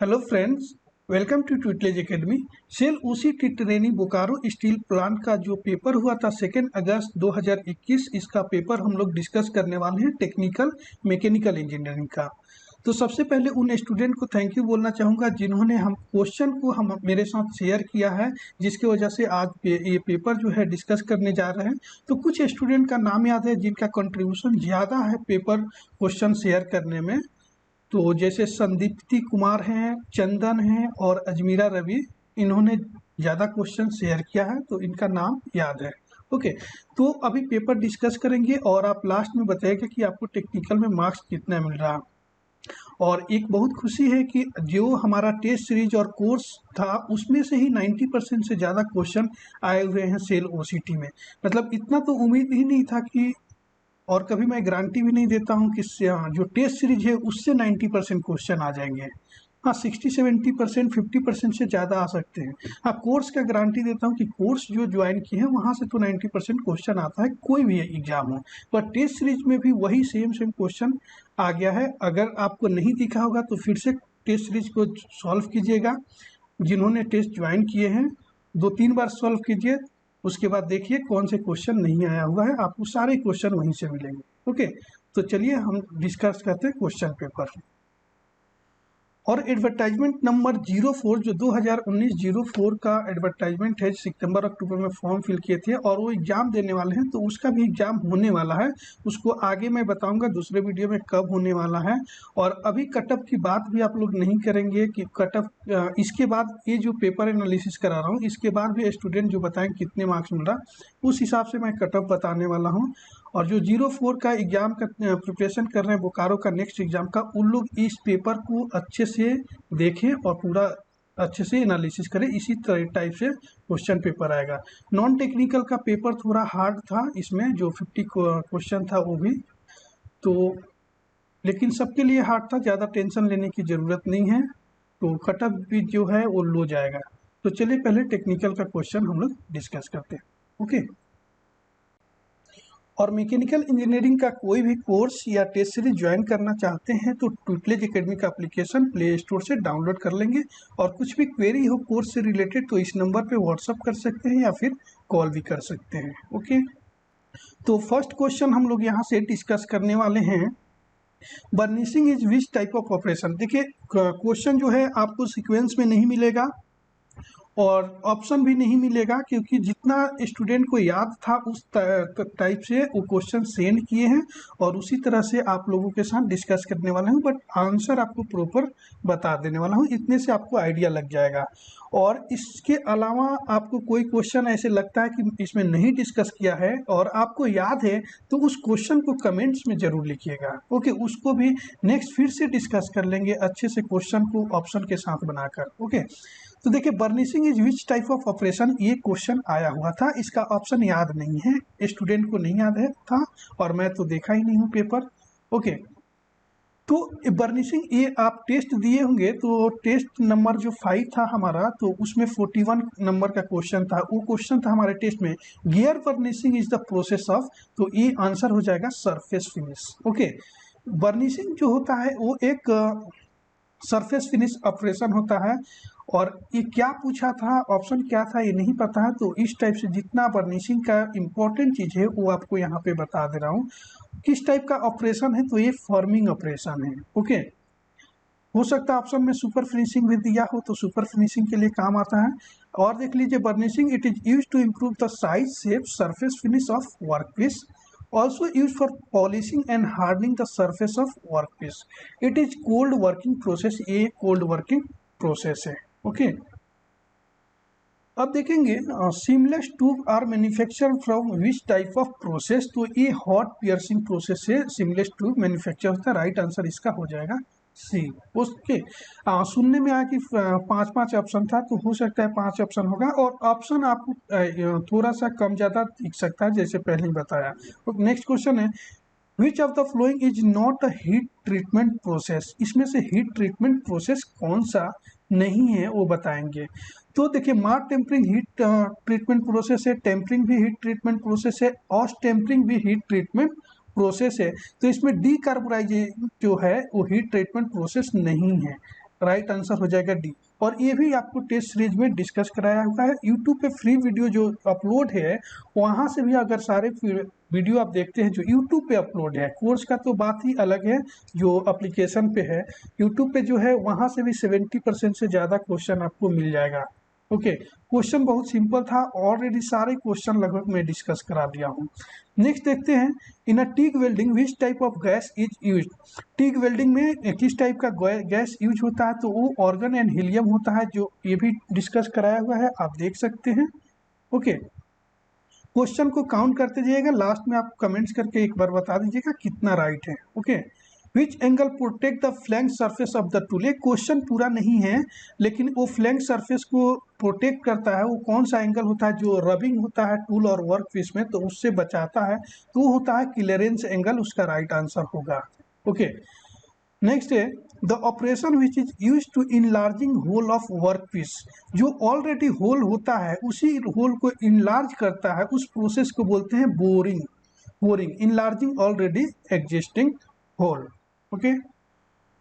Hello friends, welcome to Tutelage Academy. SAIL OCT training Bokaro steel plant का जो paper हुआ था 2 अगस्त 2021, इसका पेपर हम लोग डिस्कस करने वाले हैं टेक्निकल मैकेनिकल इंजीनियरिंग का। तो सबसे पहले उन स्टूडेंट को थैंक यू बोलना चाहूँगा जिन्होंने हम क्वेश्चन को हम मेरे साथ शेयर किया है, जिसकी वजह से आज ये पेपर जो है डिस्कस करने जा रहे हैं। तो कुछ स्टूडेंट का नाम याद है जिनका कंट्रीब्यूशन ज़्यादा है पेपर क्वेश्चन शेयर करने में। तो जैसे संदीप्ति कुमार हैं, चंदन हैं और अजमीरा रवि, इन्होंने ज़्यादा क्वेश्चन शेयर किया है तो इनका नाम याद है। ओके, तो अभी पेपर डिस्कस करेंगे और आप लास्ट में बताइएगा कि आपको टेक्निकल में मार्क्स कितना मिल रहा। और एक बहुत खुशी है कि जो हमारा टेस्ट सीरीज और कोर्स था उसमें से ही 90% से ज़्यादा क्वेश्चन आए हुए हैं सेल ओसीटी में। मतलब इतना तो उम्मीद ही नहीं था कि, और कभी मैं गारंटी भी नहीं देता हूं कि जो टेस्ट सीरीज है उससे 90% क्वेश्चन आ जाएंगे। हाँ, 60-70%, 50% से ज़्यादा आ सकते हैं। हाँ, कोर्स का गारंटी देता हूं कि कोर्स जो ज्वाइन किए हैं वहां से तो 90% क्वेश्चन आता है, कोई भी एग्जाम हो। पर टेस्ट सीरीज में भी वही सेम क्वेश्चन आ गया है। अगर आपको नहीं दिखा होगा तो फिर से टेस्ट सीरीज को सॉल्व कीजिएगा। जिन्होंने टेस्ट ज्वाइन किए हैं 2-3 बार सॉल्व कीजिए, उसके बाद देखिए कौन से क्वेश्चन नहीं आया हुआ है, आपको सारे क्वेश्चन वहीं से मिलेंगे। ओके, तो चलिए हम डिस्कस करते हैं क्वेश्चन पेपर। और एडवर्टाइजमेंट नंबर 04 जो 2019-04 का एडवर्टाइजमेंट है, सितंबर अक्टूबर में फॉर्म फिल किए थे और वो एग्जाम देने वाले हैं, तो उसका भी एग्जाम होने वाला है। उसको आगे मैं बताऊंगा दूसरे वीडियो में कब होने वाला है। और अभी कटअप की बात भी आप लोग नहीं करेंगे कि कटअप इसके बाद ये जो पेपर एनालिसिस करा रहा हूँ इसके बाद भी स्टूडेंट जो बताएं कितने मार्क्स मिल रहा, उस हिसाब से मैं कटअप बताने वाला हूँ। और जो 04 का एग्जाम का प्रिपरेशन कर रहे हैं बोकारो का नेक्स्ट एग्जाम का, उन लोग इस पेपर को अच्छे से देखें और पूरा अच्छे से एनालिसिस करें। इसी टाइप से क्वेश्चन पेपर आएगा। नॉन टेक्निकल का पेपर थोड़ा हार्ड था, इसमें जो 50 क्वेश्चन था वो भी तो, लेकिन सबके लिए हार्ड था, ज़्यादा टेंशन लेने की ज़रूरत नहीं है। तो कटअप भी जो है वो लो जाएगा। तो चलिए पहले टेक्निकल का क्वेश्चन हम लोग डिस्कस करते हैं। ओके, और मैकेनिकल इंजीनियरिंग का कोई भी कोर्स या टेस्ट सीरीज ज्वाइन करना चाहते हैं तो ट्यूटलेज एकेडमी का एप्लीकेशन प्ले स्टोर से डाउनलोड कर लेंगे। और कुछ भी क्वेरी हो कोर्स से रिलेटेड तो इस नंबर पे व्हाट्सअप कर सकते हैं या फिर कॉल भी कर सकते हैं। ओके, तो फर्स्ट क्वेश्चन हम लोग यहाँ से डिस्कस करने वाले हैं। Burnishing is which type of operation. देखिए क्वेश्चन जो है आपको सीक्वेंस में नहीं मिलेगा और ऑप्शन भी नहीं मिलेगा, क्योंकि जितना स्टूडेंट को याद था उस टाइप से वो क्वेश्चन सेंड किए हैं और उसी तरह से आप लोगों के साथ डिस्कस करने वाला हूँ। बट आंसर आपको प्रॉपर बता देने वाला हूँ, इतने से आपको आइडिया लग जाएगा। और इसके अलावा आपको कोई क्वेश्चन ऐसे लगता है कि इसमें नहीं डिस्कस किया है और आपको याद है तो उस क्वेश्चन को कमेंट्स में जरूर लिखिएगा। ओके, उसको भी नेक्स्ट फिर से डिस्कस कर लेंगे अच्छे से, क्वेश्चन को ऑप्शन के साथ बनाकर। ओके, तो देखिए burnishing is which type of operation, ये क्वेश्चन आया हुआ था। इसका ऑप्शन याद नहीं है, स्टूडेंट को नहीं याद है था और मैं तो देखा ही नहीं हूँ पेपर। ओके, तो बर्निशिंग ये आप टेस्ट दिए होंगे, तो टेस्ट नंबर जो 5 था हमारा, तो उसमें 41 नंबर का क्वेश्चन था। वो क्वेश्चन था हमारे टेस्ट में, gear burnishing is the process of, तो ये आंसर हो जाएगा सरफेस फिनिश। ओके, बर्निशिंग जो होता है वो एक सरफेस फिनिश ऑपरेशन होता है। और ये क्या पूछा था, ऑप्शन क्या था, ये नहीं पता है। तो इस टाइप से जितना बर्निशिंग का इम्पोर्टेंट चीज़ है वो आपको यहाँ पे बता दे रहा हूँ। किस टाइप का ऑपरेशन है, तो ये फॉर्मिंग ऑपरेशन है। ओके, हो सकता है ऑप्शन में सुपर फिनिशिंग भी दिया हो, तो सुपर फिनिशिंग के लिए काम आता है। और देख लीजिए burnishing, it is use to improve the size shape surface finish of workpiece, also used for polishing and hardening the surface of workpiece. It is cold working process, ये cold working process है। Okay, अब देखेंगे seamless tube are manufacture from which type of process, तो ये hot piercing process से seamless tube manufacture होता है। Right answer इसका हो जाएगा सी। उसके सुनने में आया कि 5 ऑप्शन था, तो हो सकता है 5 ऑप्शन होगा। और ऑप्शन आपको थोड़ा सा कम ज़्यादा दिख सकता है, जैसे पहले ही बताया। नेक्स्ट क्वेश्चन है, विच of the following is not a heat treatment process, इसमें से हीट ट्रीटमेंट प्रोसेस कौन सा नहीं है वो बताएंगे। तो देखिए मार टेम्परिंग हीट ट्रीटमेंट प्रोसेस है, टेम्परिंग भी हीट ट्रीटमेंट प्रोसेस है, ऑस टेम्परिंग भी हीट ट्रीटमेंट प्रोसेस है। तो इसमें डीकार्बोराइजेशन जो है वो हीट ट्रीटमेंट प्रोसेस नहीं है। राइट आंसर हो जाएगा डी। और ये भी आपको टेस्ट सीरीज में डिस्कस कराया हुआ है। यूट्यूब पे फ्री वीडियो जो अपलोड है वहाँ से भी अगर सारे वीडियो आप देखते हैं जो यूट्यूब पे अपलोड है, कोर्स का तो बात ही अलग है जो एप्लीकेशन पे है, यूट्यूब पे जो है वहाँ से भी 70% से ज़्यादा क्वेश्चन आपको मिल जाएगा। ओके, क्वेश्चन बहुत सिंपल था, ऑलरेडी सारे क्वेश्चन लगभग मैं डिस्कस करा दिया हूँ। नेक्स्ट देखते हैं, in a TIG welding which type of gas is use. TIG welding में किस टाइप का गैस यूज होता है, तो वो ऑर्गन एंड हीलियम होता है, जो ये भी डिस्कस कराया हुआ है, आप देख सकते हैं। ओके, क्वेश्चन को काउंट करते जाइएगा, लास्ट में आप कमेंट्स करके एक बार बता दीजिएगा कितना राइट है। Okay, which angle protect the flank surface of the tool. ये क्वेश्चन पूरा नहीं है लेकिन वो फ्लैंक सरफेस को प्रोटेक्ट करता है, वो कौन सा एंगल होता है जो रबिंग होता है टूल और वर्क पीस में तो उससे बचाता है, तो वो होता है क्लियरेंस एंगल, उसका राइट आंसर होगा। ओके, नेक्स्ट है the operation which is use to enlarging hole of work piece. जो ऑलरेडी होल होता है उसी होल को इनलार्ज करता है, उस प्रोसेस को बोलते हैं boring. Boring, enlarging already existing hole. Okay,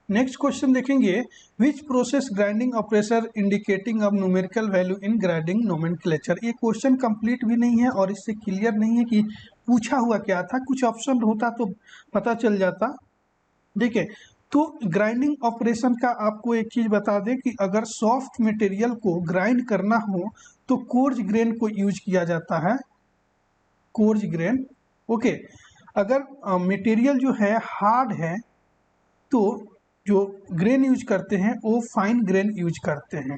next question देखेंगे, which process grinding operation indicating of numerical value in grinding nomenclature. ये क्वेश्चन कंप्लीट भी नहीं है और इससे क्लियर नहीं है कि पूछा हुआ क्या था, कुछ ऑप्शन होता तो पता चल जाता। देखिए, तो ग्राइंडिंग ऑपरेशन का आपको एक चीज बता दें कि अगर सॉफ्ट मटेरियल को ग्राइंड करना हो तो कोर्ज ग्रेन को यूज किया जाता है, कोर्ज ग्रेन। ओके, अगर मटेरियल जो है हार्ड है तो जो ग्रेन यूज करते हैं वो फाइन ग्रेन यूज करते हैं।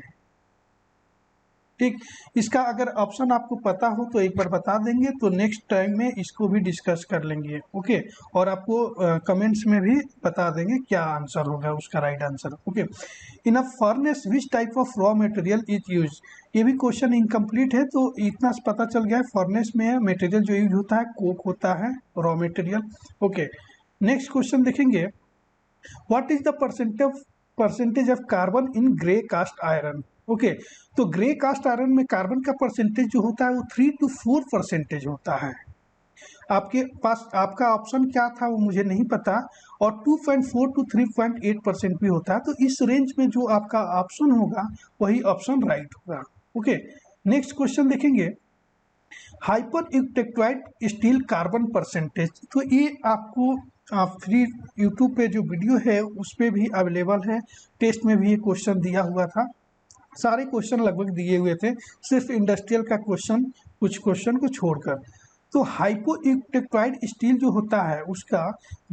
ठीक, इसका अगर ऑप्शन आपको पता हो तो एक बार बता देंगे तो नेक्स्ट टाइम में इसको भी डिस्कस कर लेंगे। ओके, और आपको कमेंट्स में भी बता देंगे क्या आंसर होगा उसका right answer. Okay, in a furnace which type of raw material is use. ये भी क्वेश्चन इनकम्प्लीट है तो इतना पता चल गया है, फर्नेस में मटेरियल जो यूज होता है कोक होता है, raw material. Okay, next question देखेंगे, what is the percentage of carbon in grey cast iron. Okay, तो ग्रे कास्ट आयरन में कार्बन का परसेंटेज जो होता है वो 3 to 4% होता है। आपके पास आपका ऑप्शन क्या था वो मुझे नहीं पता, और 2.4 to 3.8% भी होता है, तो इस रेंज में जो आपका ऑप्शन होगा वही ऑप्शन राइट होगा। ओके, नेक्स्ट क्वेश्चन देखेंगे, hyper eutectoid steel carbon percentage. तो ये आपको फ्री यूट्यूब पे जो वीडियो है उस पर भी अवेलेबल है, टेस्ट में भी ये क्वेश्चन दिया हुआ था, सारे क्वेश्चन लगभग दिए हुए थे, सिर्फ इंडस्ट्रियल का क्वेश्चन कुछ क्वेश्चन को छोड़कर। तो हाइपो यूटेक्टाइड स्टील जो होता है उसका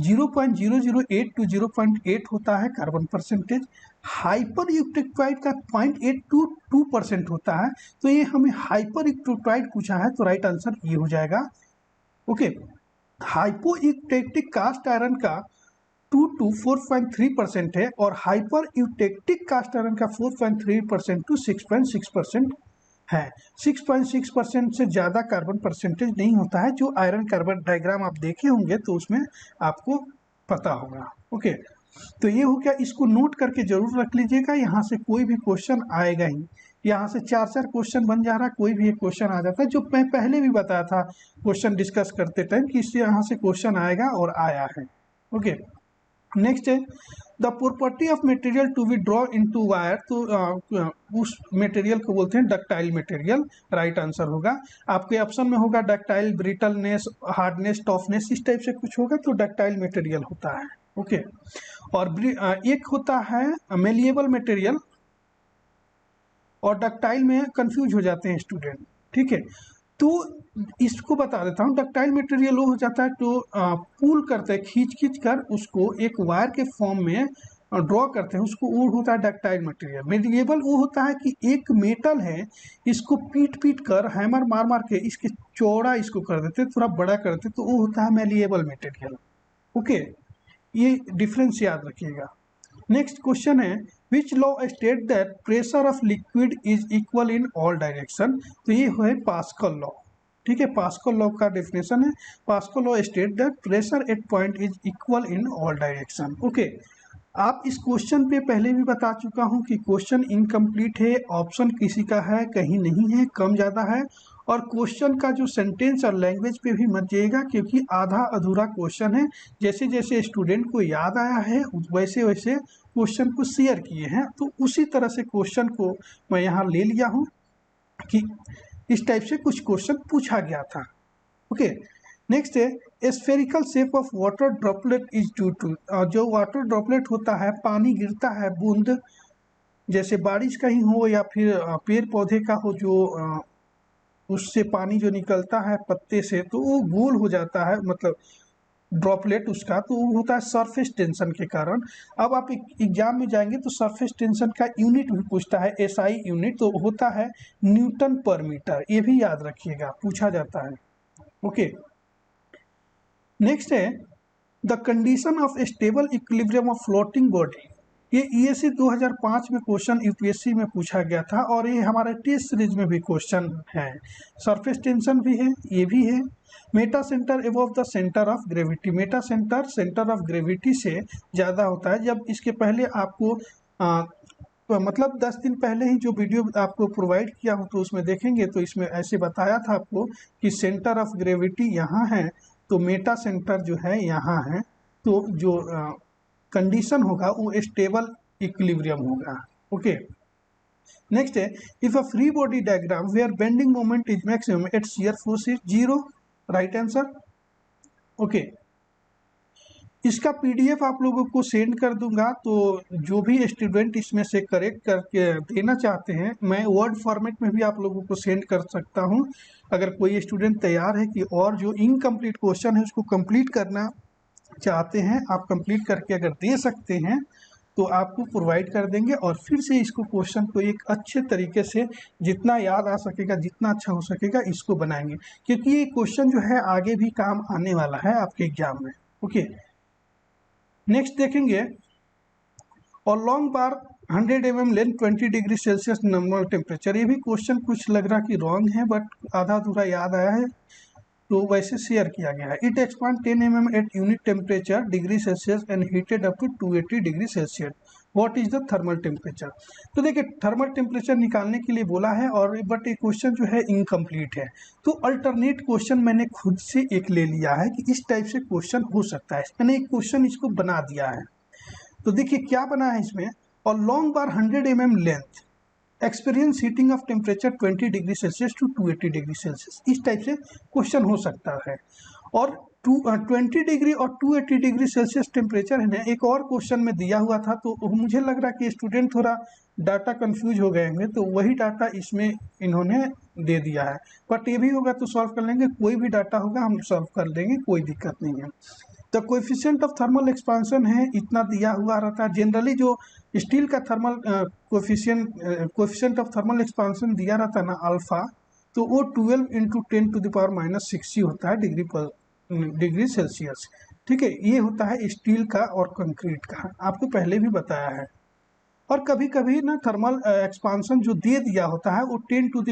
0.008 to 0.8 होता है कार्बन परसेंटेज, हाइपर यूटेक्टाइड का 0.8 to 2% होता है। तो ये हमें हाइपर यूटेक्टाइड पूछा है तो राइट आंसर ये हो जाएगा। Okay, hypo eutectic cast iron का 2 to 4.3% है और हाइपर यूटेक्टिक कास्ट आयरन का 4.3% to 6.6% है। 6.6% से ज़्यादा कार्बन परसेंटेज नहीं होता है, जो आयरन कार्बन डायग्राम आप देखे होंगे तो उसमें आपको पता होगा। ओके, तो ये हो गया, इसको नोट करके जरूर रख लीजिएगा, यहाँ से कोई भी क्वेश्चन आएगा ही, यहाँ से 4 क्वेश्चन बन जा रहा है, कोई भी एक क्वेश्चन आ जाता है, जो मैं पहले भी बताया था क्वेश्चन डिस्कस करते टाइम कि इससे यहाँ से क्वेश्चन आएगा और आया है। ओके, नेक्स्ट है the property of material to be draw into wire. तो उस मटेरियल को बोलते हैं डक्टाइल मटेरियल, राइट आंसर होगा। आपके ऑप्शन में होगा डक्टाइल, ब्रिटलनेस, हार्डनेस, टफनेस, इस टाइप से कुछ होगा तो डक्टाइल मटेरियल होता है। ओके, और एक होता है मेलिएबल मटेरियल, और डक्टाइल में कंफ्यूज हो जाते हैं स्टूडेंट। ठीक है, तो इसको बता देता हूँ, डक्टाइल मटेरियल वो हो जाता है तो पुल करते हैं, खींच कर उसको एक वायर के फॉर्म में ड्रॉ करते हैं, उसको वो होता है डक्टाइल मटेरियल। मेलिएबल वो होता है कि एक मेटल है, इसको पीट कर हैमर मार के इसके चौड़ा इसको कर देते, थोड़ा बड़ा कर देते, तो वो होता है मेलिएबल मटेरियल। ओके, ये डिफरेंस याद रखिएगा। नेक्स्ट क्वेश्चन है, which law state that pressure of liquid is equal in all direction. तो ये है पास्कल लॉ। ठीक है, पास्कल लॉ का डेफिनेशन है, pascal law state that pressure at point is equal in all direction. Okay, आप इस क्वेश्चन पे पहले भी बता चुका हूँ कि क्वेश्चन इनकम्प्लीट है, ऑप्शन किसी का है कहीं नहीं है, कम ज़्यादा है, और क्वेश्चन का जो सेंटेंस और लैंग्वेज पे भी मत जाइएगा क्योंकि आधा अधूरा क्वेश्चन है, जैसे जैसे स्टूडेंट को याद आया है वैसे वैसे क्वेश्चन को शेयर किए हैं, तो उसी तरह से क्वेश्चन को मैं यहाँ ले लिया हूँ कि इस टाइप से कुछ क्वेश्चन पूछा गया था। ओके, नेक्स्ट है spherical shape of water droplet is due to, जो वाटर ड्रॉपलेट होता है, पानी गिरता है, बूंद जैसे बारिश का ही हो या फिर पेड़ पौधे का हो, जो उससे पानी जो निकलता है पत्ते से, तो वो गोल हो जाता है, मतलब ड्रॉपलेट उसका, तो वो होता है सरफेस टेंशन के कारण। अब आप एग्जाम में जाएंगे तो सरफेस टेंशन का यूनिट भी पूछता है, एसआई यूनिट, तो होता है न्यूटन पर मीटर, ये भी याद रखिएगा, पूछा जाता है। ओके, नेक्स्ट है the condition of stable equilibrium of floating body. ये ईएससी 2005 में क्वेश्चन यूपीएससी में पूछा गया था, और ये हमारे टेस्ट सीरीज में भी क्वेश्चन है। सरफेस टेंशन भी है, ये भी है। Meta centre above the centre of gravity, Meta centre centre of gravity से ज़्यादा होता है। जब इसके पहले आपको मतलब 10 दिन पहले ही जो वीडियो आपको प्रोवाइड किया हूँ, तो उसमें देखेंगे तो इसमें ऐसे बताया था आपको कि सेंटर ऑफ ग्रेविटी यहाँ है, तो मेटा सेंटर जो है यहाँ है, तो जो कंडीशन होगा वो स्टेबल इक्विलिब्रियम होगा। ओके, नेक्स्ट है if a free body diagram where bending moment is maximum at shear force is 0, right answer. Okay, इसका पीडीएफ आप लोगों को सेंड कर दूंगा, तो जो भी स्टूडेंट इसमें से करेक्ट करके देना चाहते हैं, मैं वर्ड फॉर्मेट में भी आप लोगों को सेंड कर सकता हूं। अगर कोई स्टूडेंट तैयार है कि और जो इनकम्प्लीट क्वेश्चन है उसको कंप्लीट करना चाहते हैं, आप कंप्लीट करके अगर दे सकते हैं तो आपको प्रोवाइड कर देंगे, और फिर से इसको क्वेश्चन को एक अच्छे तरीके से जितना याद आ सकेगा, जितना अच्छा हो सकेगा, इसको बनाएंगे, क्योंकि ये क्वेश्चन जो है आगे भी काम आने वाला है आपके एग्जाम में। ओके, नेक्स्ट देखेंगे और long bar 100 mm length 20 degree Celsius normal temperature. ये भी क्वेश्चन कुछ लग रहा कि रॉन्ग है, बट आधा अधूरा याद आया है तो वैसे शेयर किया गया है। It expand 10 mm at unit temperature degree Celsius and heated up to 280 degree Celsius, what is the thermal temperature. तो देखिए थर्मल टेम्परेचर निकालने के लिए बोला है, और बट ये क्वेश्चन जो है इनकम्प्लीट है, तो अल्टरनेट क्वेश्चन मैंने खुद से एक ले लिया है कि इस टाइप से क्वेश्चन हो सकता है। मैंने एक क्वेश्चन इसको बना दिया है, तो देखिए क्या बना है इसमें, और long bar 100 mm length experience heating of temperature 20 degree Celsius to 280 degree Celsius, इस टाइप से क्वेश्चन हो सकता है। और 20 डिग्री और 280 डिग्री सेल्सियस टेम्परेचर है ना, एक और क्वेश्चन में दिया हुआ था, तो मुझे लग रहा कि स्टूडेंट थोड़ा डाटा कंफ्यूज हो गए होंगे, तो वही डाटा इसमें इन्होंने दे दिया है। बट ये भी होगा तो सॉल्व कर लेंगे, कोई भी डाटा होगा हम सॉल्व कर लेंगे, कोई दिक्कत नहीं है। The coefficient of thermal expansion है, इतना दिया हुआ रहता है। जनरली जो स्टील का thermal coefficient of thermal expansion दिया रहता है ना अल्फा, तो वो 12 × 10⁻⁻⁶ ही होता है डिग्री सेल्सियस। ठीक है, ये होता है स्टील का और कंक्रीट का, आपको पहले भी बताया है। और कभी कभी ना थर्मल एक्सपांशन जो दे दिया होता है वो 10 ×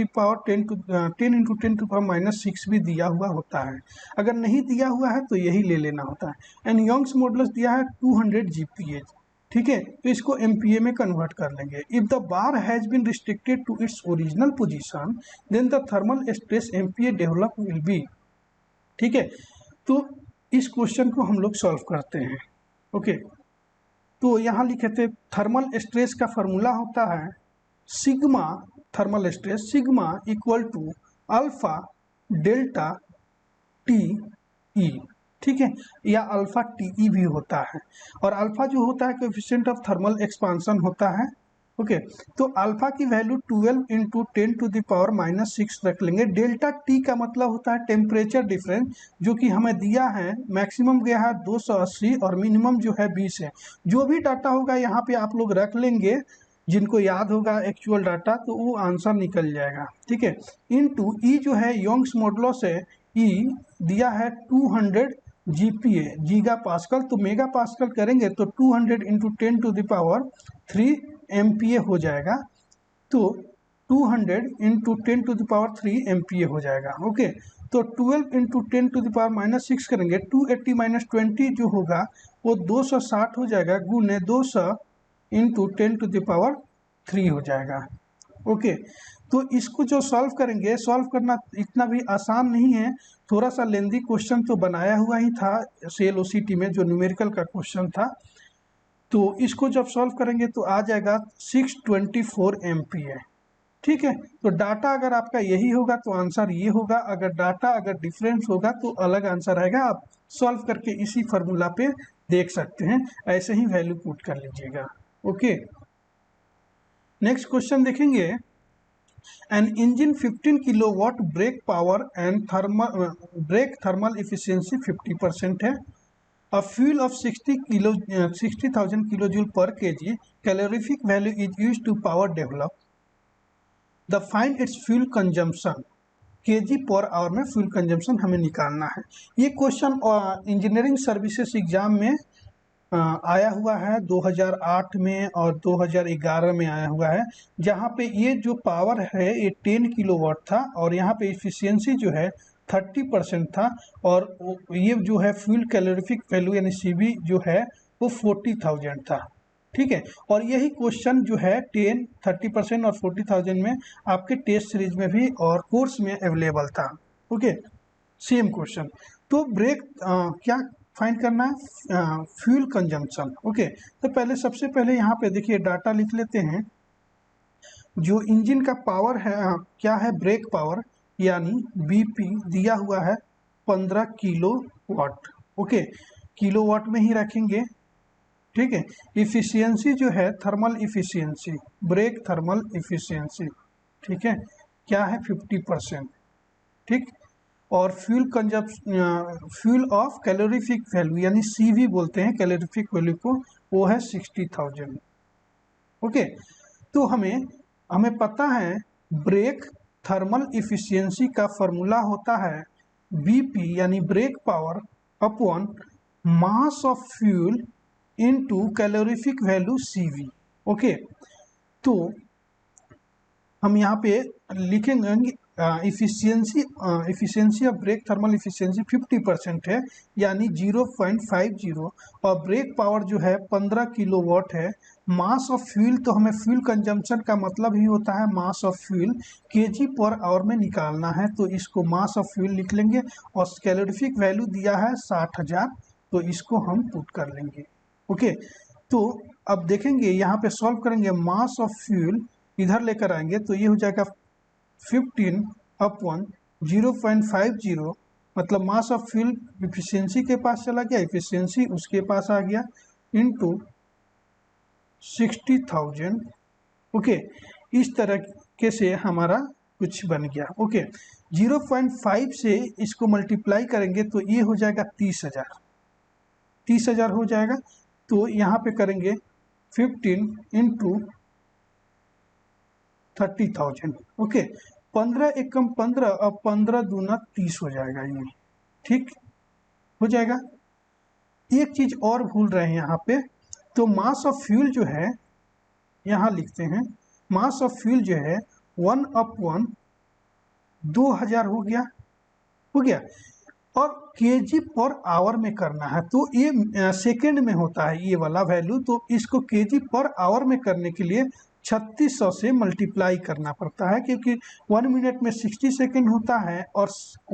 10⁻⁻⁶ भी दिया हुआ होता है। अगर नहीं दिया हुआ है तो यही ले लेना होता है। एंड यंग्स मॉडुलस दिया है 200 GPa, ठीक है, तो इसको MPa में कन्वर्ट कर लेंगे। If the bar has been restricted to its original position then the thermal stress MPa develop will be. ठीक है, तो इस क्वेश्चन को हम लोग सॉल्व करते हैं। ओके, तो यहाँ लिखे थे थर्मल स्ट्रेस का फॉर्मूला होता है sigma, thermal stress sigma equal to alpha delta T E, ठीक है, या अल्फा टी ई भी होता है। और अल्फा जो होता है कोएफिशिएंट ऑफ थर्मल एक्सपांशन होता है। ओके, तो अल्फा की वैल्यू 12 × 10⁻⁻⁶ रख लेंगे। डेल्टा टी का मतलब होता है टेम्परेचर डिफरेंस, जो कि हमें दिया है, मैक्सिमम गया है 280 और मिनिमम जो है 20 है। जो भी डाटा होगा यहाँ पे आप लोग रख लेंगे, जिनको याद होगा एक्चुअल डाटा, तो वो आंसर निकल जाएगा। ठीक है, इनटू ई जो है यंग्स मॉडुलस है, ई दिया है 200 GPa गीगा पास्कल, तो मेगा पास्कल करेंगे तो 200 × 10⁻³ MPa हो जाएगा, तो 200 × 10⁻³ MPa हो जाएगा। ओके, तो 12 × 10⁻⁻⁶ करेंगे, 280 - 20 जो होगा वो 260 हो जाएगा, गुने 200 × 10⁻³ हो जाएगा। ओके, तो इसको जो सॉल्व करेंगे, सॉल्व करना इतना भी आसान नहीं है, थोड़ा सा लेंदी क्वेश्चन तो बनाया हुआ ही था CLOCT में, जो न्यूमेरिकल का क्वेश्चन था। तो इसको जब सॉल्व करेंगे तो आ जाएगा 624 MPa। ठीक है, तो डाटा अगर आपका यही होगा तो आंसर ये होगा, अगर डाटा अगर डिफरेंस होगा तो अलग आंसर आएगा। आप सॉल्व करके इसी फार्मूला पे देख सकते हैं, ऐसे ही वैल्यू पुट कर लीजिएगा। ओके, नेक्स्ट क्वेश्चन देखेंगे। An engine 15 kilowatt brake power and thermal efficiency 50% है। A fuel of 60,000 kilojoule per kg calorific value is used to power develop. The find its fuel consumption kg per hour में fuel consumption हमें निकालना है। ये question engineering services exam में आया हुआ है 2008 में और 2011 में आया हुआ है, जहाँ पे ये जो पावर है ये 10 किलोवाट था और यहाँ पे इफिशियंसी जो है 30% था और ये जो है फ्यूल कैलोरीफिक वैल्यू यानी सीवी जो है वो 40,000 था। ठीक है, और यही क्वेश्चन जो है 10, 30% और 40,000 में आपके टेस्ट सीरीज में भी और कोर्स में अवेलेबल था। Okay, same question. तो ब्रेक क्या फाइंड करना है? Fuel consumption. ओके, तो पहले सबसे पहले यहाँ पे देखिए डाटा लिख लेते हैं। जो इंजन का पावर है क्या है? ब्रेक पावर यानी बीपी दिया हुआ है 15 kilo watt. Okay, kilo watt में ही रखेंगे। ठीक है, इफिशियंसी जो है thermal efficiency, brake thermal efficiency, ठीक है, क्या है? 50%। ठीक, और फ्यूल ऑफ कैलोरीफिक वैल्यू यानी सीवी बोलते हैं कैलोरीफिक वैल्यू को, वो है 60,000। ओके, तो हमें पता है ब्रेक थर्मल इफिशियंसी का फॉर्मूला होता है बीपी यानी brake power upon mass of fuel into calorific value CV. Okay, तो हम यहाँ पे लिखेंगे efficiency of brake thermal efficiency 50% है यानी 0.50, और ब्रेक पावर जो है 15 किलोवाट है। मास ऑफ फ्यूल, तो हमें फ्यूल कंजम्पशन का मतलब ही होता है मास of fuel KG per hour में निकालना है, तो इसको मास ऑफ फ्यूल लिख लेंगे। और कैलोरीफिक वैल्यू दिया है 60,000, तो इसको हम पुट कर लेंगे। ओके, तो अब देखेंगे यहाँ पे सॉल्व करेंगे, मास ऑफ फ्यूल इधर लेकर आएंगे तो ये हो जाएगा 15 अपॉन 0.50, मतलब मास ऑफ फ्यूल इफिशियंसी के पास चला गया, इफिशियंसी उसके पास आ गया, इनटू 60,000। ओके, इस तरह से हमारा कुछ बन गया। ओके, 0.5 से इसको मल्टीप्लाई करेंगे तो ये हो जाएगा 30,000 हो जाएगा। तो यहाँ पे करेंगे 15 इंटू 30,000। ओके, 15 एकम 15 और 15 दूना 30 हो जाएगा ये। ठीक हो जाएगा। एक चीज और भूल रहे हैं यहाँ पे, तो मास ऑफ फ्यूल जो है यहाँ लिखते हैं, मास ऑफ फ्यूल जो है 1/2000 हो गया और केजी पर आवर में करना है, तो ये सेकेंड में होता है ये वाला वैल्यू, तो इसको केजी पर आवर में करने के लिए 3600 से मल्टीप्लाई करना पड़ता है, क्योंकि 1 मिनट में 60 सेकेंड होता है और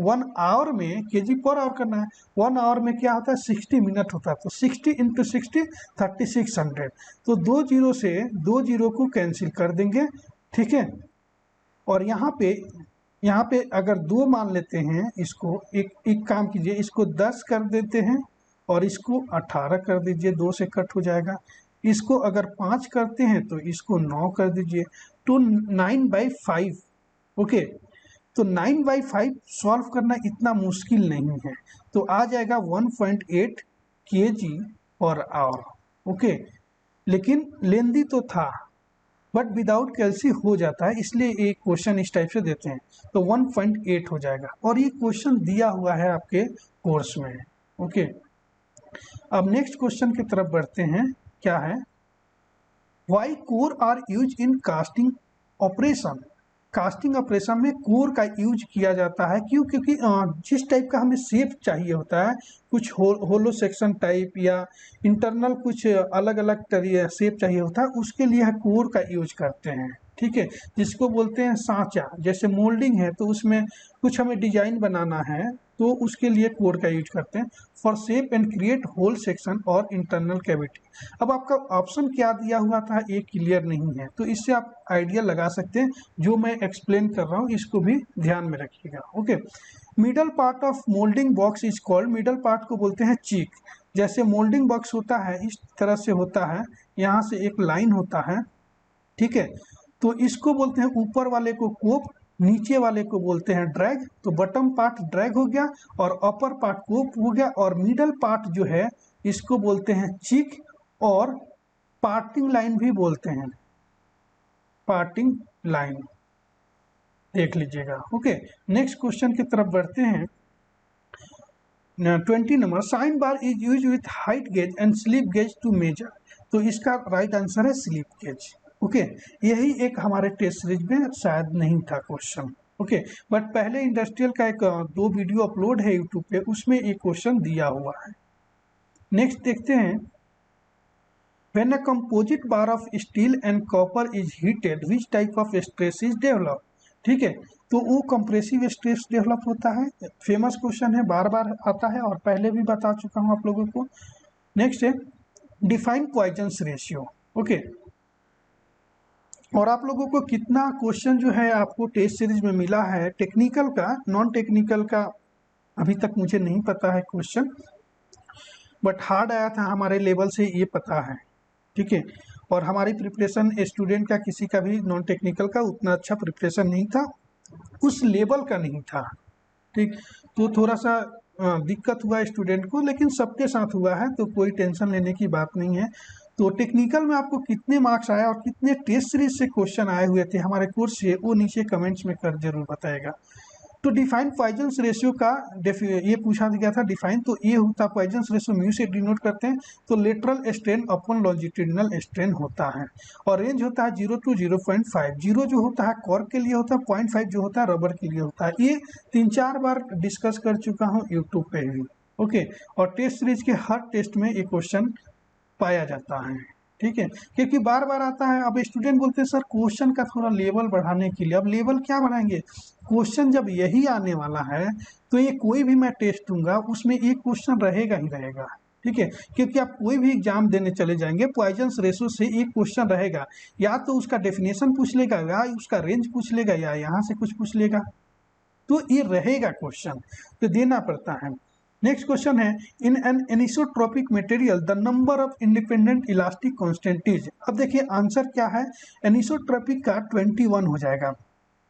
1 आवर में केजी पर आवर करना है। 1 आवर में क्या होता है? 60 मिनट होता है, तो 60 इंटू 60 3600। तो 2 जीरो से 2 जीरो को कैंसिल कर देंगे। ठीक है, और यहाँ पे अगर 2 मान लेते हैं, इसको एक काम कीजिए, इसको 10 कर देते हैं और इसको 18 कर दीजिए, 2 से कट हो जाएगा। इसको अगर 5 करते हैं तो इसको 9 कर दीजिए, तो 9/5। ओके, तो 9/5 सॉल्व करना इतना मुश्किल नहीं है, तो आ जाएगा 1.8 kg पर आवर। ओके, लेकिन लेंदी तो था बट विदाउट कैल्सी हो जाता है, इसलिए एक क्वेश्चन इस टाइप से देते हैं, तो 1.8 हो जाएगा और ये क्वेश्चन दिया हुआ है आपके कोर्स में। ओके, अब नेक्स्ट क्वेश्चन की तरफ बढ़ते हैं। क्या है? Why core are use in casting operation. Casting operation में कोर का यूज किया जाता है, क्यों? क्योंकि जिस टाइप का हमें शेप चाहिए होता है, कुछ होलो सेक्शन टाइप या इंटरनल कुछ अलग अलग शेप चाहिए होता है, उसके लिए कोर का यूज करते हैं। ठीक है, जिसको बोलते हैं सांचा। जैसे मोल्डिंग है तो उसमें कुछ हमें डिजाइन बनाना है, तो उसके लिए कोड का यूज करते हैं। For shape and create hole section और इंटरनल कैविटी। अब आपका ऑप्शन क्या दिया हुआ था ये क्लियर नहीं है, तो इससे आप आइडिया लगा सकते हैं। जो मैं एक्सप्लेन कर रहा हूँ इसको भी ध्यान में रखिएगा। Okay, middle part of moulding box is called, middle part को बोलते हैं चीक। जैसे मोल्डिंग बॉक्स होता है इस तरह से होता है, यहाँ से एक लाइन होता है, ठीक है, तो इसको बोलते हैं ऊपर वाले को कोप, नीचे वाले को बोलते हैं ड्रैग। तो बटम पार्ट ड्रैग हो गया और अपर पार्ट कोप हो गया, और मिडल पार्ट जो है इसको बोलते हैं चिक, और पार्टिंग लाइन भी बोलते हैं, पार्टिंग लाइन, देख लीजिएगा। ओके, नेक्स्ट क्वेश्चन की तरफ बढ़ते हैं। 20 number, sine bar is use with height gauge and slip gauge to measure. तो इसका राइट आंसर है स्लिप गेज। ओके, यही एक हमारे टेस्ट सीरीज में शायद नहीं था क्वेश्चन। ओके, बट पहले इंडस्ट्रियल का एक 2 वीडियो अपलोड है यूट्यूब पे, उसमें एक क्वेश्चन दिया हुआ है। नेक्स्ट देखते हैं, when a composite bar of steel and copper is heated which type of stress is develop. ठीक है, तो वो कंप्रेसिव स्ट्रेस डेवलप होता है। फेमस क्वेश्चन है, बार बार आता है और पहले भी बता चुका हूँ आप लोगों को। नेक्स्ट है डिफाइन पॉइजन्स रेशियो। ओके, और आप लोगों को कितना क्वेश्चन जो है आपको टेस्ट सीरीज में मिला है टेक्निकल का, नॉन टेक्निकल का अभी तक मुझे नहीं पता है क्वेश्चन, बट हार्ड आया था हमारे लेवल से ये पता है। ठीक है, और हमारी प्रिपरेशन स्टूडेंट का किसी का भी नॉन टेक्निकल का उतना अच्छा प्रिपरेशन नहीं था, उस लेवल का नहीं था। ठीक, तो थोड़ा सा दिक्कत हुआ स्टूडेंट को, लेकिन सबके साथ हुआ है, तो कोई टेंशन लेने की बात नहीं है। तो टेक्निकल में आपको कितने मार्क्स आए और कितने टेस्ट सीरीज से क्वेश्चन आए हुए थे हमारे कोर्स से, वो नीचे कमेंट्स में कर जरूर बताएगा। तो डिफाइन पॉइजन्स रेशियो का ये पूछा गया था डिफाइन, तो ये होता पॉइजन्स रेशियो म्यू से डिनोट करते हैं, तो लेटरल स्ट्रेन अपन लॉन्जिट्यूडिनल स्ट्रेन होता है, और रेंज होता है 0 to 0.5। 0 जो होता है कॉर्क के लिए होता है, 0.5 जो होता है रबर के लिए होता है। ये 3-4 बार डिस्कस कर चुका हूँ यूट्यूब पे भी। ओके, और टेस्ट सीरीज के हर टेस्ट में ये क्वेश्चन पाया जाता है। ठीक है, क्योंकि बार बार आता है। अब स्टूडेंट बोलते हैं सर क्वेश्चन का थोड़ा लेवल बढ़ाने के लिए, अब लेवल क्या बढ़ाएंगे, क्वेश्चन जब यही आने वाला है तो ये कोई भी मैं टेस्ट दूंगा उसमें एक क्वेश्चन रहेगा ही रहेगा। ठीक है, क्योंकि आप कोई भी एग्जाम देने चले जाएंगे पॉइजन्स रेशो से एक क्वेश्चन रहेगा, या तो उसका डेफिनेशन पूछ लेगा, या उसका रेंज पूछ लेगा, या यहाँ से कुछ पूछ लेगा, तो ये रहेगा क्वेश्चन, तो देना पड़ता है। नेक्स्ट क्वेश्चन है, in an anisotropic material the number of independent elastic constant is. अब देखिए आंसर क्या है, एनिसोट्रोपिक का 21 हो जाएगा,